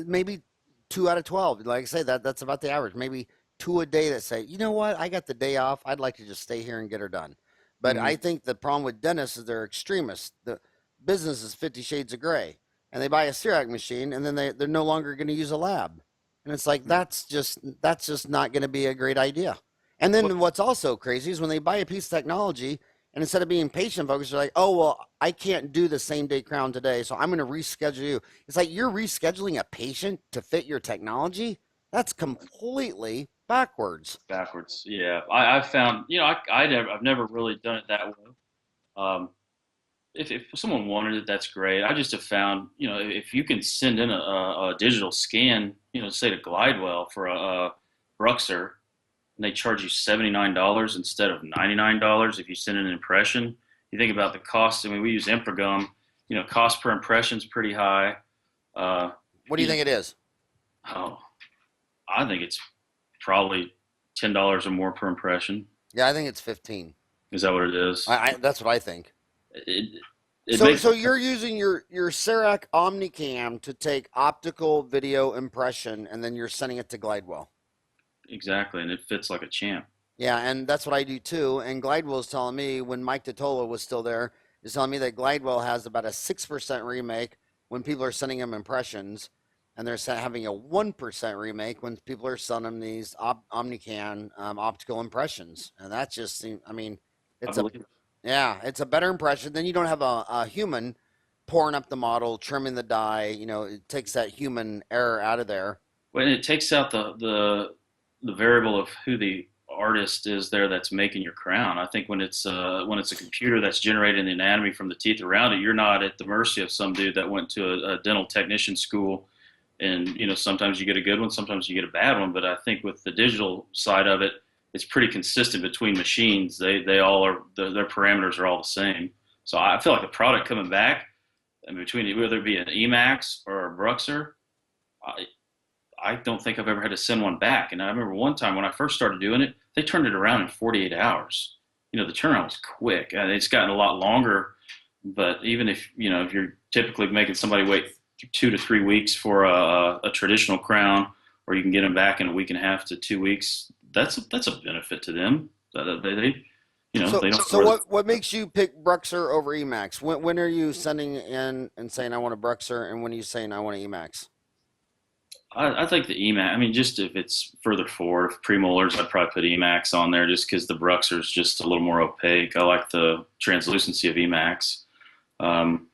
maybe 2 out of 12. Like I say, that's about the average. Maybe two a day that say, "You know what? I got the day off. I'd like to just stay here and get her done." But Mm-hmm. I think the problem with dentists is they're extremists. The business is 50 shades of gray, and they buy a Cerac machine, and then they're no longer going to use a lab, and it's like that's just not going to be a great idea. And What? then what's also crazy is when they buy a piece of technology, and instead of being patient focused, they're like, "Oh well, I can't do the same day crown today, so I'm going to reschedule you." It's like you're rescheduling a patient to fit your technology. That's completely backwards. Backwards. Yeah, I've found, I've never really done it that way. Um, if someone wanted it, that's great. I just have found, if you can send in a digital scan, say to Glidewell for a Bruxer, and they charge you $79 instead of $99 if you send in an impression. You think about the cost. I mean, we use Improgum. Cost per impression is pretty high. Uh, What do you you know, think it is? oh, I think it's probably $10 or more per impression. Yeah, I think it's 15. Is that what it is? That's what I think. It it So makes so you're using your Cerac OmniCam to take optical video impression, and then you're sending it to Glidewell. exactly, and it fits like a champ. Yeah, and that's what I do too. And Glidewell's telling me when Mike Totola was still there, is telling me that Glidewell has about a 6% remake when people are sending him impressions, and they're having a 1% remake when people are sending them these OmniCam optical impressions. And that just seems, I mean, I it's a believe. yeah, it's a better impression. Then you don't have a human pouring up the model, trimming the die. It takes that human error out of there. Well, and it takes out the variable of who the artist is there that's making your crown. I think when it's a computer that's generating the anatomy from the teeth around it, you're not at the mercy of some dude that went to a dental technician school. And sometimes you get a good one, sometimes you get a bad one. But I think with the digital side of it, it's pretty consistent between machines. They all are their parameters are all the same. So I feel like the product coming back, and between whether it be an Emax or a Bruxer, I, I don't think I've ever had to send one back. And I remember one time when I first started doing it, they turned it around in 48 hours. The turnaround was quick. And it's gotten a lot longer, but even if you're typically making somebody wait 2 to 3 weeks for a traditional crown, or you can get them back in a week and a half to 2 weeks, that's a benefit to them. So, They so don't. what makes you pick Bruxer over Emax? When are you sending in and saying I want a Bruxer, and when are you saying I want an Emax? I think the Emax. I mean, just if it's further forward, premolars, I'd probably put Emax on there just because the Bruxer is just a little more opaque. I like the translucency of Emax. Um,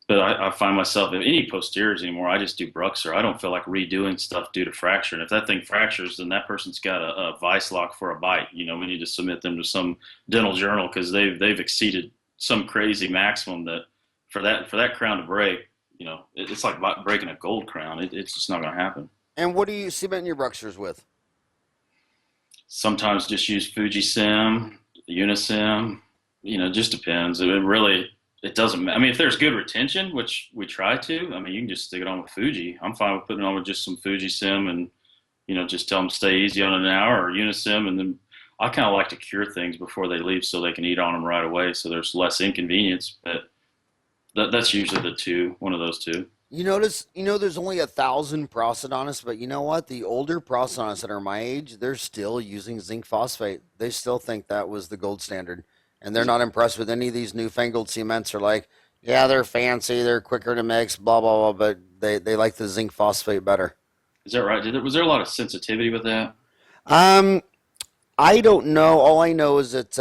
but I find myself, if any posteriors anymore, I just do Bruxer. I don't feel like redoing stuff due to fracture. And if that thing fractures, then that person's got a vice lock for a bite. We need to submit them to some dental journal because they've exceeded some crazy maximum that for that crown to break. It's like breaking a gold crown. It's just not going to happen. And what do you cement your Bruxers with? Sometimes just use Fujisim, Unisim. Just depends. It doesn't. I mean, if there's good retention, which we try to, I mean, you can just stick it on with Fuji. I'm fine with putting it on with just some Fujisim and just tell them stay easy on an hour or Unisim, and then I kind of like to cure things before they leave so they can eat on them right away, so there's less inconvenience. But that's usually one of those two. There's only 1,000 prosthodontists, but you know what? The older prosthodontists that are my age, they're still using zinc phosphate. They still think that was the gold standard, and they're Is it, not impressed with any of these newfangled cements. They're like, yeah, they're fancy, they're quicker to mix, blah blah blah, but they like the zinc phosphate better. is that right? Was there a lot of sensitivity with that? Um, I don't know. All I know is that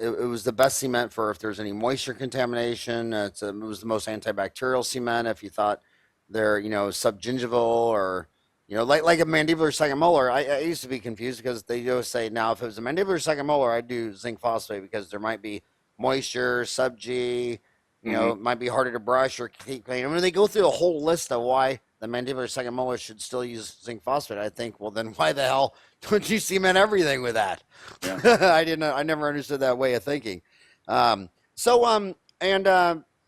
it was the best cement for if there's any moisture contamination. It was the most antibacterial cement. If you thought they're, subgingival or, like a mandibular second molar. I used to be confused because they always say now if it was a mandibular second molar, I'd do zinc phosphate because there might be moisture, sub-G, Hmm. it might be harder to brush or keep clean. I mean, they go through a whole list of why the mandibular second molar should still use zinc phosphate. I think, well, then why the hell don't you cement everything with that? Yeah. I never understood that way of thinking. And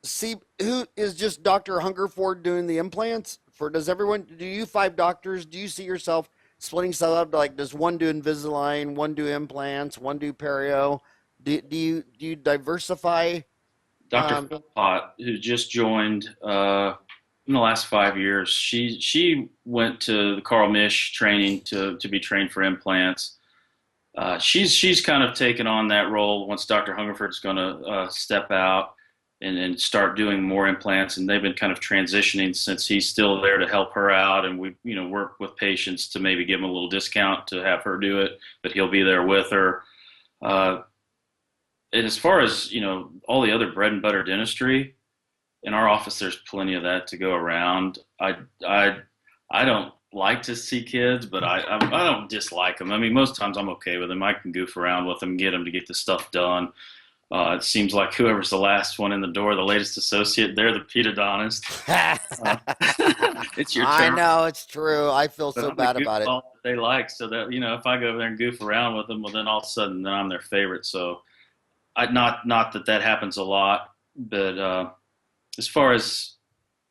see, who is just Dr. Hungerford doing the implants? Does everyone, do you five doctors, do you see yourself splitting stuff up? Like, does one do Invisalign, one do implants, one do perio? Do you diversify? Dr. Um, Philpott, who just joined in the last 5 years, she went to the Carl Misch training to be trained for implants. She's kind of taken on that role once Dr. Hungerford's going to step out and start doing more implants, and they've been kind of transitioning since he's still there to help her out, and we work with patients to maybe give him a little discount to have her do it, but he'll be there with her. Uh, and as far as all the other bread and butter dentistry in our office, there's plenty of that to go around. I I don't like to see kids, but I don't dislike them. I mean, most times I'm okay with them. I can goof around with them, get them to get the stuff done. It seems like whoever's the last one in the door, the latest associate, they're the pedodontist. Uh, it's your I turn. know it's true. I feel But so I'm the bad about it. goofball that they like, so that if I go over there and goof around with them, well, then all of a sudden, then I'm their favorite. So not that that happens a lot, but as far as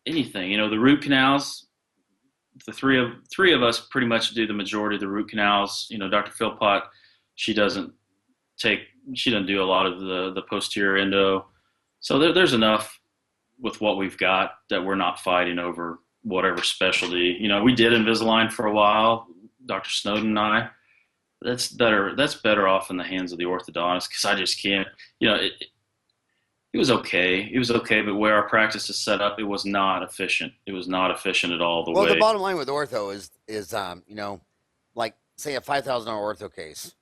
anything, the root canals, the three of us pretty much do the majority of the root canals. Dr. Philpott, she doesn't take she doesn't do a lot of the posterior endo. So there's enough with what we've got that we're not fighting over whatever specialty. We did Invisalign for a while, Dr. Snowden and I. That's better off in the hands of the orthodontist because I just can't. It was okay. It was okay, but where our practice is set up, it was not efficient. It was not efficient at all the Well, the way. bottom line with ortho is like say a $5,000 ortho case.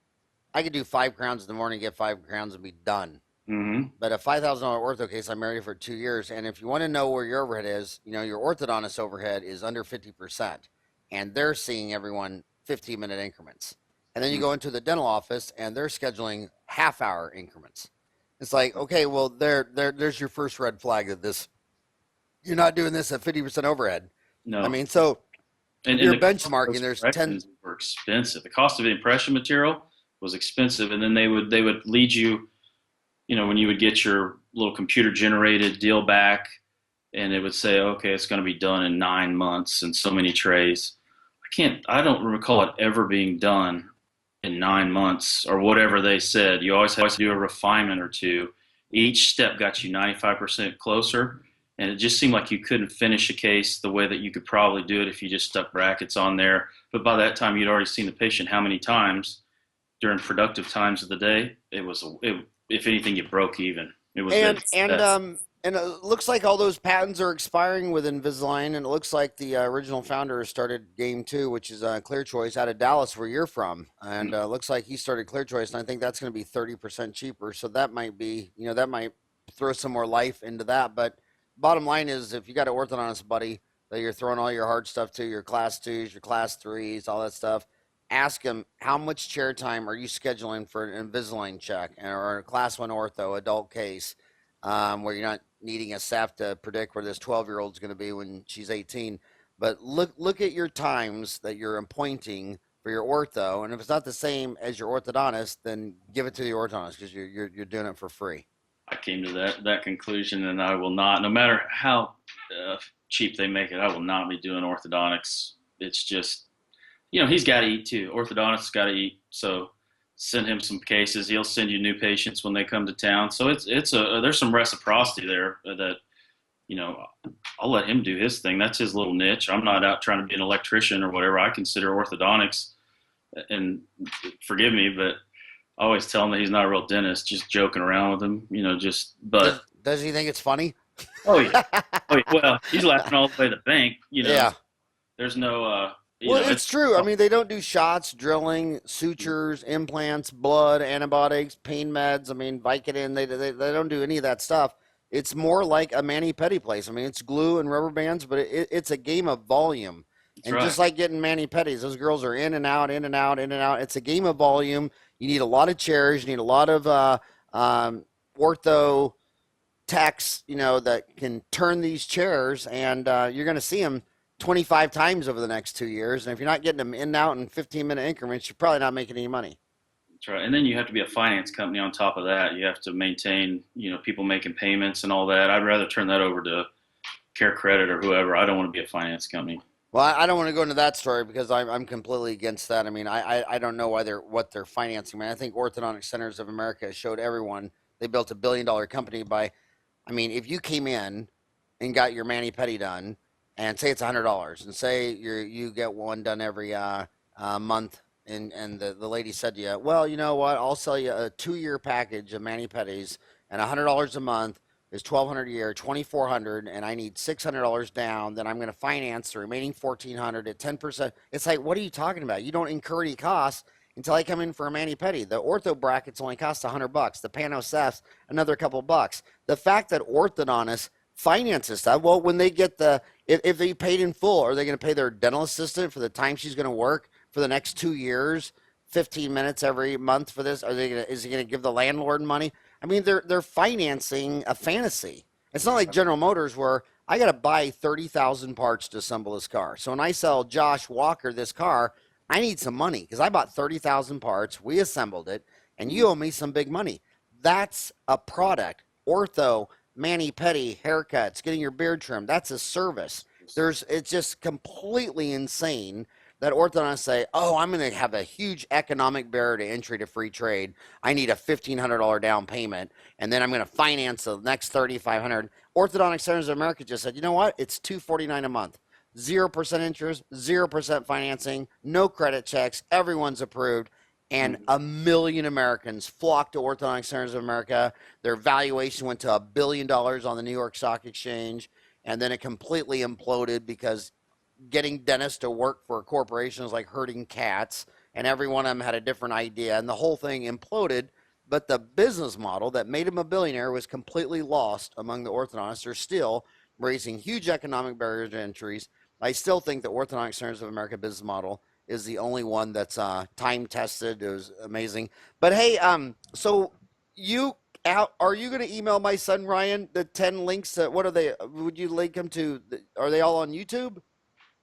I could do 5 crowns in the morning, get 5 crowns, and be done. Hmm. But a $5,000 ortho case, I married for 2 years, and if you want to know where your overhead is, your orthodontist overhead is under 50%, and they're seeing everyone 15-minute increments. And then you go into the dental office, and they're scheduling half-hour increments. It's like, okay, well, there's your first red flag that this you're not doing this at 50% overhead. I No, mean, so and you're the cost of benchmarking. those There's 10. impressions were expensive. The cost of the impression material was expensive, and then they would lead you. When you would get your little computer generated deal back, and it would say, okay, it's going to be done in 9 months and so many trays. I don't recall it ever being done in 9 months or whatever they said. You always have to do a refinement or two. Each step got you 95% closer, and it just seemed like you couldn't finish a case the way that you could probably do it if you just stuck brackets on there. But by that time, you'd already seen the patient how many times during productive times of the day. If anything, you broke even. It was and that. and um and it looks like all those patents are expiring with Invisalign, and it looks like the original founder has started Game Two, which is Clear Choice out of Dallas, where you're from, and looks like he started Clear Choice, and I think that's going to be 30% cheaper. So that might be, that might throw some more life into that. But bottom line is, if you got an orthodontist buddy that you're throwing all your hard stuff to, your class twos, your class threes, all that stuff, ask him how much chair time are you scheduling for an Invisalign check or a class one ortho adult case, where you're not needing a staff to predict where this 12-year-old is going to be when she's 18. But look at your times that you're appointing for your ortho, and if it's not the same as your orthodontist, then give it to the orthodontist because you're doing it for free. I came to that conclusion, and I will not, no matter how cheap they make it, I will not be doing orthodontics. It's just he's got to eat too. Orthodontist's got to eat. So send him some cases. He'll send you new patients when they come to town. So there's some reciprocity there that, I'll let him do his thing. That's his little niche. I'm not out trying to be an electrician or whatever. I consider orthodontics, and forgive me, but I always tell him that he's not a real dentist, just joking around with him, but. Does he think it's funny? Oh yeah. Oh yeah. Well, he's laughing all the way to the bank, Yeah. There's no, well, it's true. I mean, they don't do shots, drilling, sutures, implants, blood, antibiotics, pain meds. I mean, Vicodin. They don't do any of that stuff. It's more like a mani-pedi place. I mean, it's glue and rubber bands, but it's a game of volume. That's and right. just like getting mani-pedis, those girls are in and out, in and out, in and out. It's a game of volume. You need a lot of chairs. You need a lot of ortho techs, that can turn these chairs, and you're going to see them 25 times over the next 2 years. And if you're not getting them in and out in 15-minute increments, you're probably not making any money. That's right. And then you have to be a finance company on top of that. You have to maintain, people making payments and all that. I'd rather turn that over to Care Credit or whoever. I don't want to be a finance company. Well, I don't want to go into that story because I'm completely against that. I mean, I don't know what they're financing. I mean, I think Orthodontic Centers of America showed everyone they built $1 billion company by. I mean, if you came in and got your mani-pedi done, and say it's $100, and say you get one done every month, and the lady said to you, well, you know what? I'll sell you a 2-year package of mani-pedis, and $100 a month is $1,200 a year, $2,400, and I need $600 down. Then I'm going to finance the remaining $1,400 at 10%. It's like, what are you talking about? You don't incur any costs until I come in for a mani-pedi. The ortho brackets only cost $100. The Panosefs, another couple bucks. The fact that orthodontists finances stuff, well, when they get if they paid in full, are they going to pay their dental assistant for the time she's going to work for the next 2 years, 15 minutes every month for this? Is he going to give the landlord money? I mean, they're financing a fantasy. It's not like General Motors where I got to buy 30,000 parts to assemble this car. So when I sell Josh Walker this car, I need some money because I bought 30,000 parts. We assembled it, and you owe me some big money. That's a product. Ortho, mani-pedi, haircuts, getting your beard trimmed. That's a service. It's just completely insane that orthodontists say, oh, I'm going to have a huge economic barrier to entry to free trade. I need a $1,500 down payment, and then I'm going to finance the next $3,500. Orthodontic Centers of America just said, you know what? It's $249 a month. 0% interest, 0% financing, no credit checks, everyone's approved, and 1 million Americans flocked to Orthodontic Centers of America. Their valuation went to $1 billion on the New York Stock Exchange, and then it completely imploded because getting dentists to work for a corporation is like herding cats, and every one of them had a different idea, and the whole thing imploded. But the business model that made him a billionaire was completely lost among the orthodontists. They're still raising huge economic barriers to entries. I still think the Orthodontic Centers of America business model is the only one that's time tested. It was amazing. But hey, so are you going to email my son Ryan the 10 links? What are they? Would you link them to? Are they all on YouTube?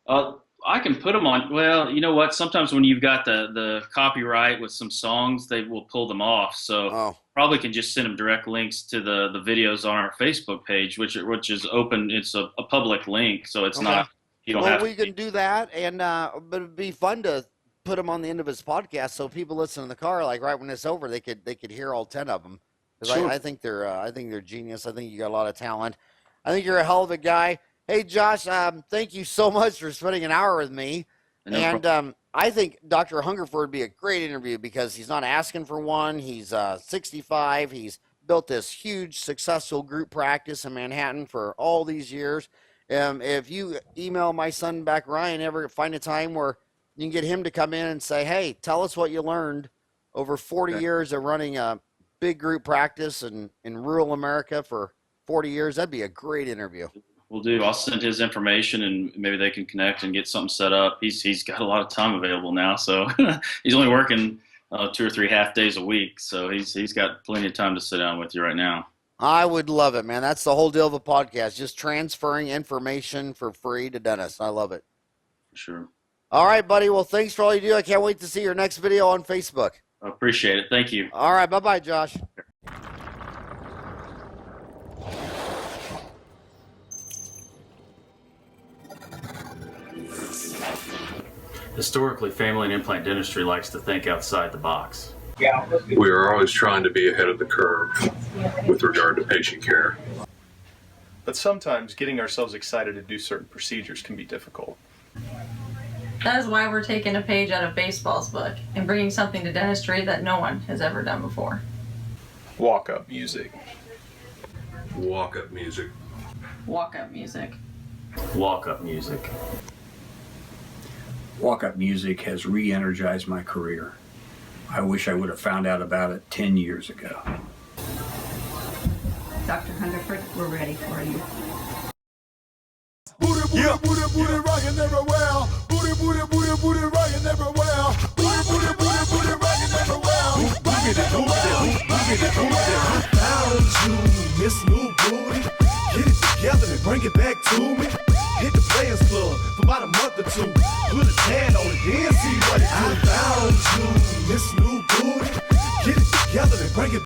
I can put them on. Well, you know what? Sometimes when you've got the copyright with some songs, they will pull them off. So probably can just send them direct links to the videos on our Facebook page, which is open. It's a public link, so it's not. You don't have. We can do that, and but it'd be fun to put them on the end of his podcast, so people listen in the car, like right when it's over, they could hear all 10 of them. Because I think they're genius. I think you got a lot of talent. I think you're a hell of a guy. Hey, Josh, thank you so much for spending an hour with me. And I think Dr. Hungerford would be a great interview because he's not asking for one. He's 65. He's built this huge, successful group practice in Manhattan for all these years. If you email my son back, Ryan, ever find a time where you can get him to come in and say, hey, tell us what you learned over 40 years of running a big group practice in rural America for 40 years, that'd be a great interview. Will do. I'll send his information and maybe they can connect and get something set up. He's got a lot of time available now, so he's only working 2 or 3 half days a week, so he's got plenty of time to sit down with you right now. I would love it, man. That's the whole deal of a podcast, just transferring information for free to dentists. I love it. Sure. All right, buddy. Well, thanks for all you do. I can't wait to see your next video on Facebook. I appreciate it. Thank you. All right. Bye-bye, Josh. Historically, family and implant dentistry likes to think outside the box. We are always trying to be ahead of the curve with regard to patient care. But sometimes getting ourselves excited to do certain procedures can be difficult. That is why we're taking a page out of baseball's book and bringing something to dentistry that no one has ever done before. Walk-up music. Walk-up music. Walk-up music. Walk-up music. Walk-up music has re-energized my career. I wish I would have found out about it 10 years ago. Dr. Hungerford, we're ready for you. Booty, booty, booty, booty, rockin' everywhere. Booty, booty, booty, booty, rockin' everywhere. Booty, booty, booty, booty, rockin' everywhere. Rockin' everywhere. Rockin' everywhere. I found you, Miss New Booty. Get it together and bring it back to me. Hit the Players Club for about a month or two. Put his hand on it, then see what it do. I found you, Miss New Booty. Get it together and bring it.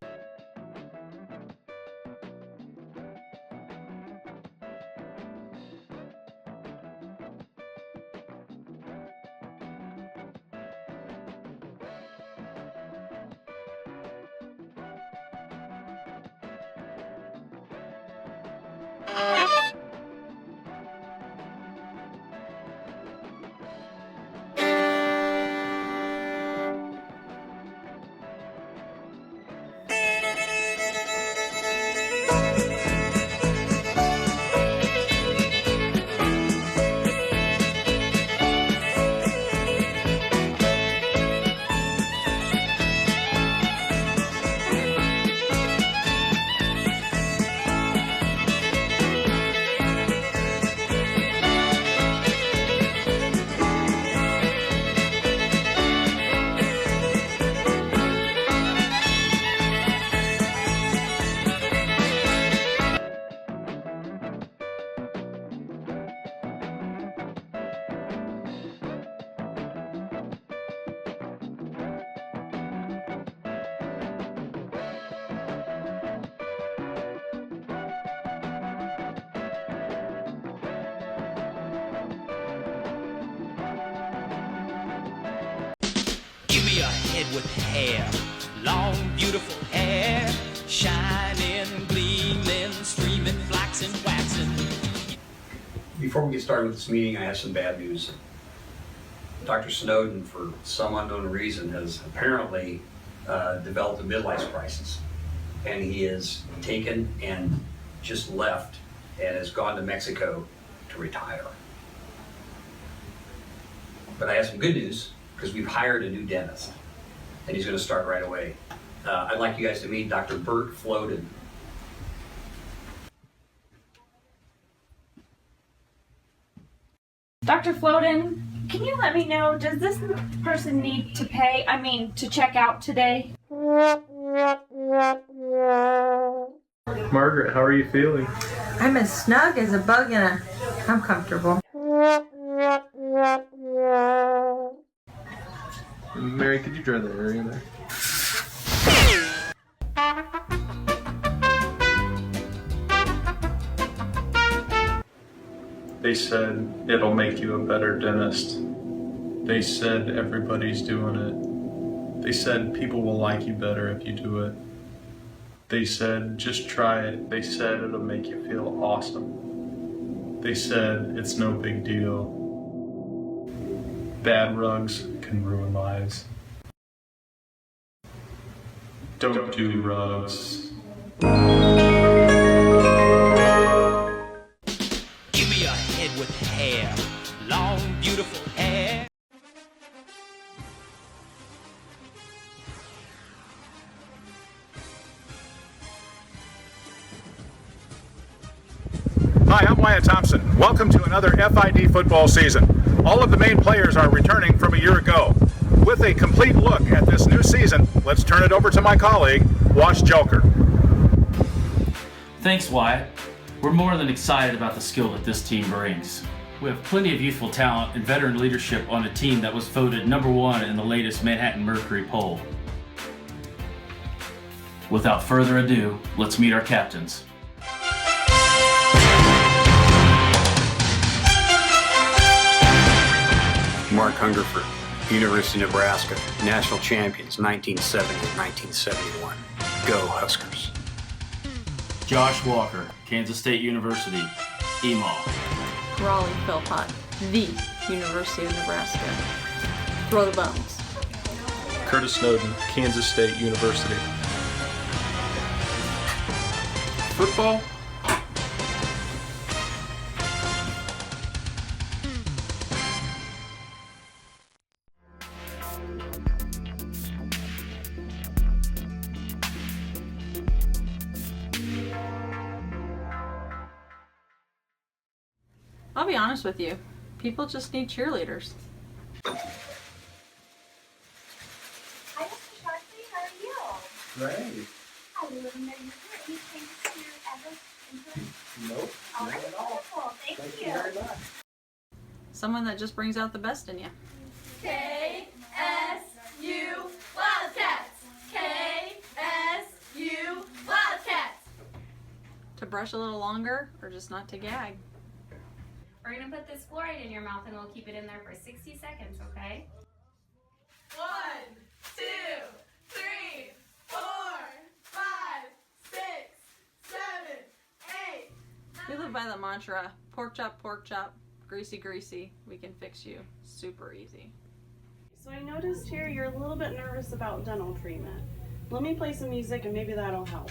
Give me a head with hair, long, beautiful hair, shining, gleaming, streaming, flaxen, waxing. Before we get started with this meeting, I have some bad news. Dr. Snowden, for some unknown reason, has apparently developed a midlife crisis. And he has taken and just left and has gone to Mexico to retire. But I have some good news, because we've hired a new dentist, and he's going to start right away. I'd like you guys to meet Dr. Bert Floden. Dr. Floden, can you let me know, does this person need to pay, to check out today? Margaret, how are you feeling? I'm as snug as a bug I'm comfortable. Mary, could you draw the area there? They said it'll make you a better dentist. They said everybody's doing it. They said people will like you better if you do it. They said just try it. They said it'll make you feel awesome. They said it's no big deal. Bad rugs can ruin lives. Don't do rugs. Give me a head with hair, long, beautiful hair. Hi, I'm Wyatt Thompson. Welcome to another FID football season. All of the main players are returning from a year ago. With a complete look at this new season, let's turn it over to my colleague, Wash Joker. Thanks, Wyatt. We're more than excited about the skill that this team brings. We have plenty of youthful talent and veteran leadership on a team that was voted #1 in the latest Manhattan Mercury poll. Without further ado, let's meet our captains. Mark Hungerford, University of Nebraska, national champions 1970 and 1971. Go Huskers. Josh Walker, Kansas State University, EMAW. Raleigh Philpott, the University of Nebraska. Throw the bones. Curtis Snowden, Kansas State University. Football? I'll be honest with you. People just need cheerleaders. Hi, Mr. Sharpley. How are you? Great. Hi, we live in there. Any changes to your address? Nope. All right, Not at all. wonderful. Thank you. Very much. Someone that just brings out the best in you. KSU Wildcats! KSU Wildcats! To brush a little longer or just not to gag. We're gonna put this fluoride in your mouth and we'll keep it in there for 60 seconds, okay? 1, 2, 3, 4, 5, 6, 7, 8. We live by the mantra, pork chop, greasy, greasy. We can fix you super easy. So I noticed here you're a little bit nervous about dental treatment. Let me play some music and maybe that'll help.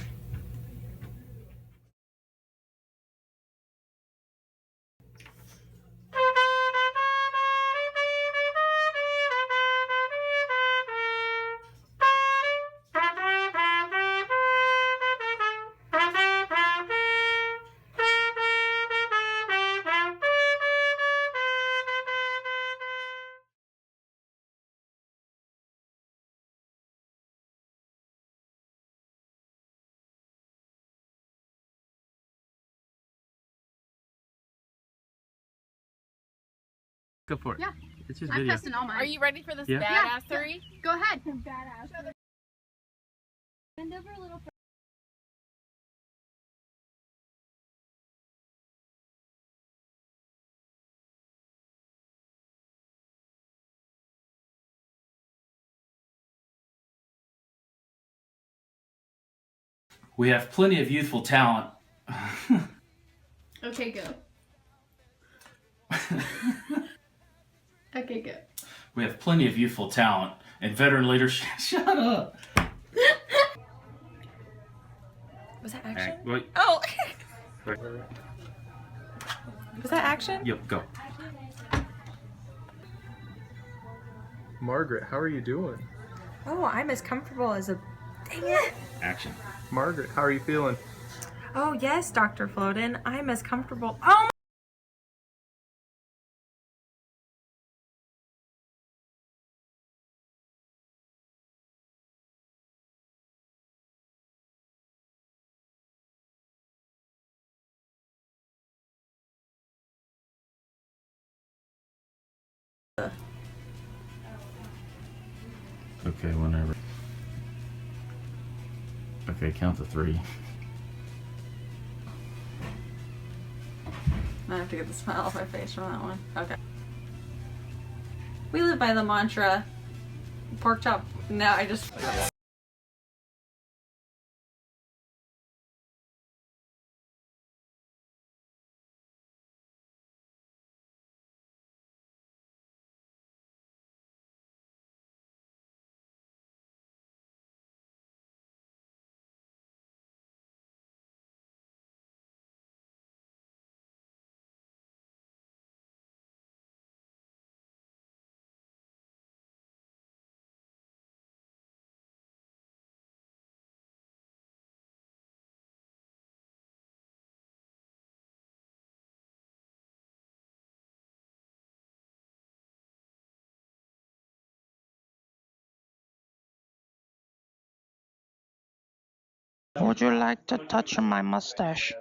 Go for it. Yeah. It's just I'm video. testing all mine. Are you ready for this Yeah. badassery? Go ahead. Badass. Bend over a little. We have plenty of youthful talent. Okay, go. Okay, go. We have plenty of youthful talent and veteran leadership. Shut up. Was that action? Wait. Oh! Wait. Was that action? Yep, go. Margaret, how are you doing? Oh, I'm as comfortable as a... Dang it! Action. Margaret, how are you feeling? Oh, yes, Dr. Floden. I'm as comfortable... Oh, Okay, whenever. Okay, count to 3. I have to get the smile off my face from that one. Okay. We live by the mantra, pork chop. No, I just... Would you like to touch my mustache?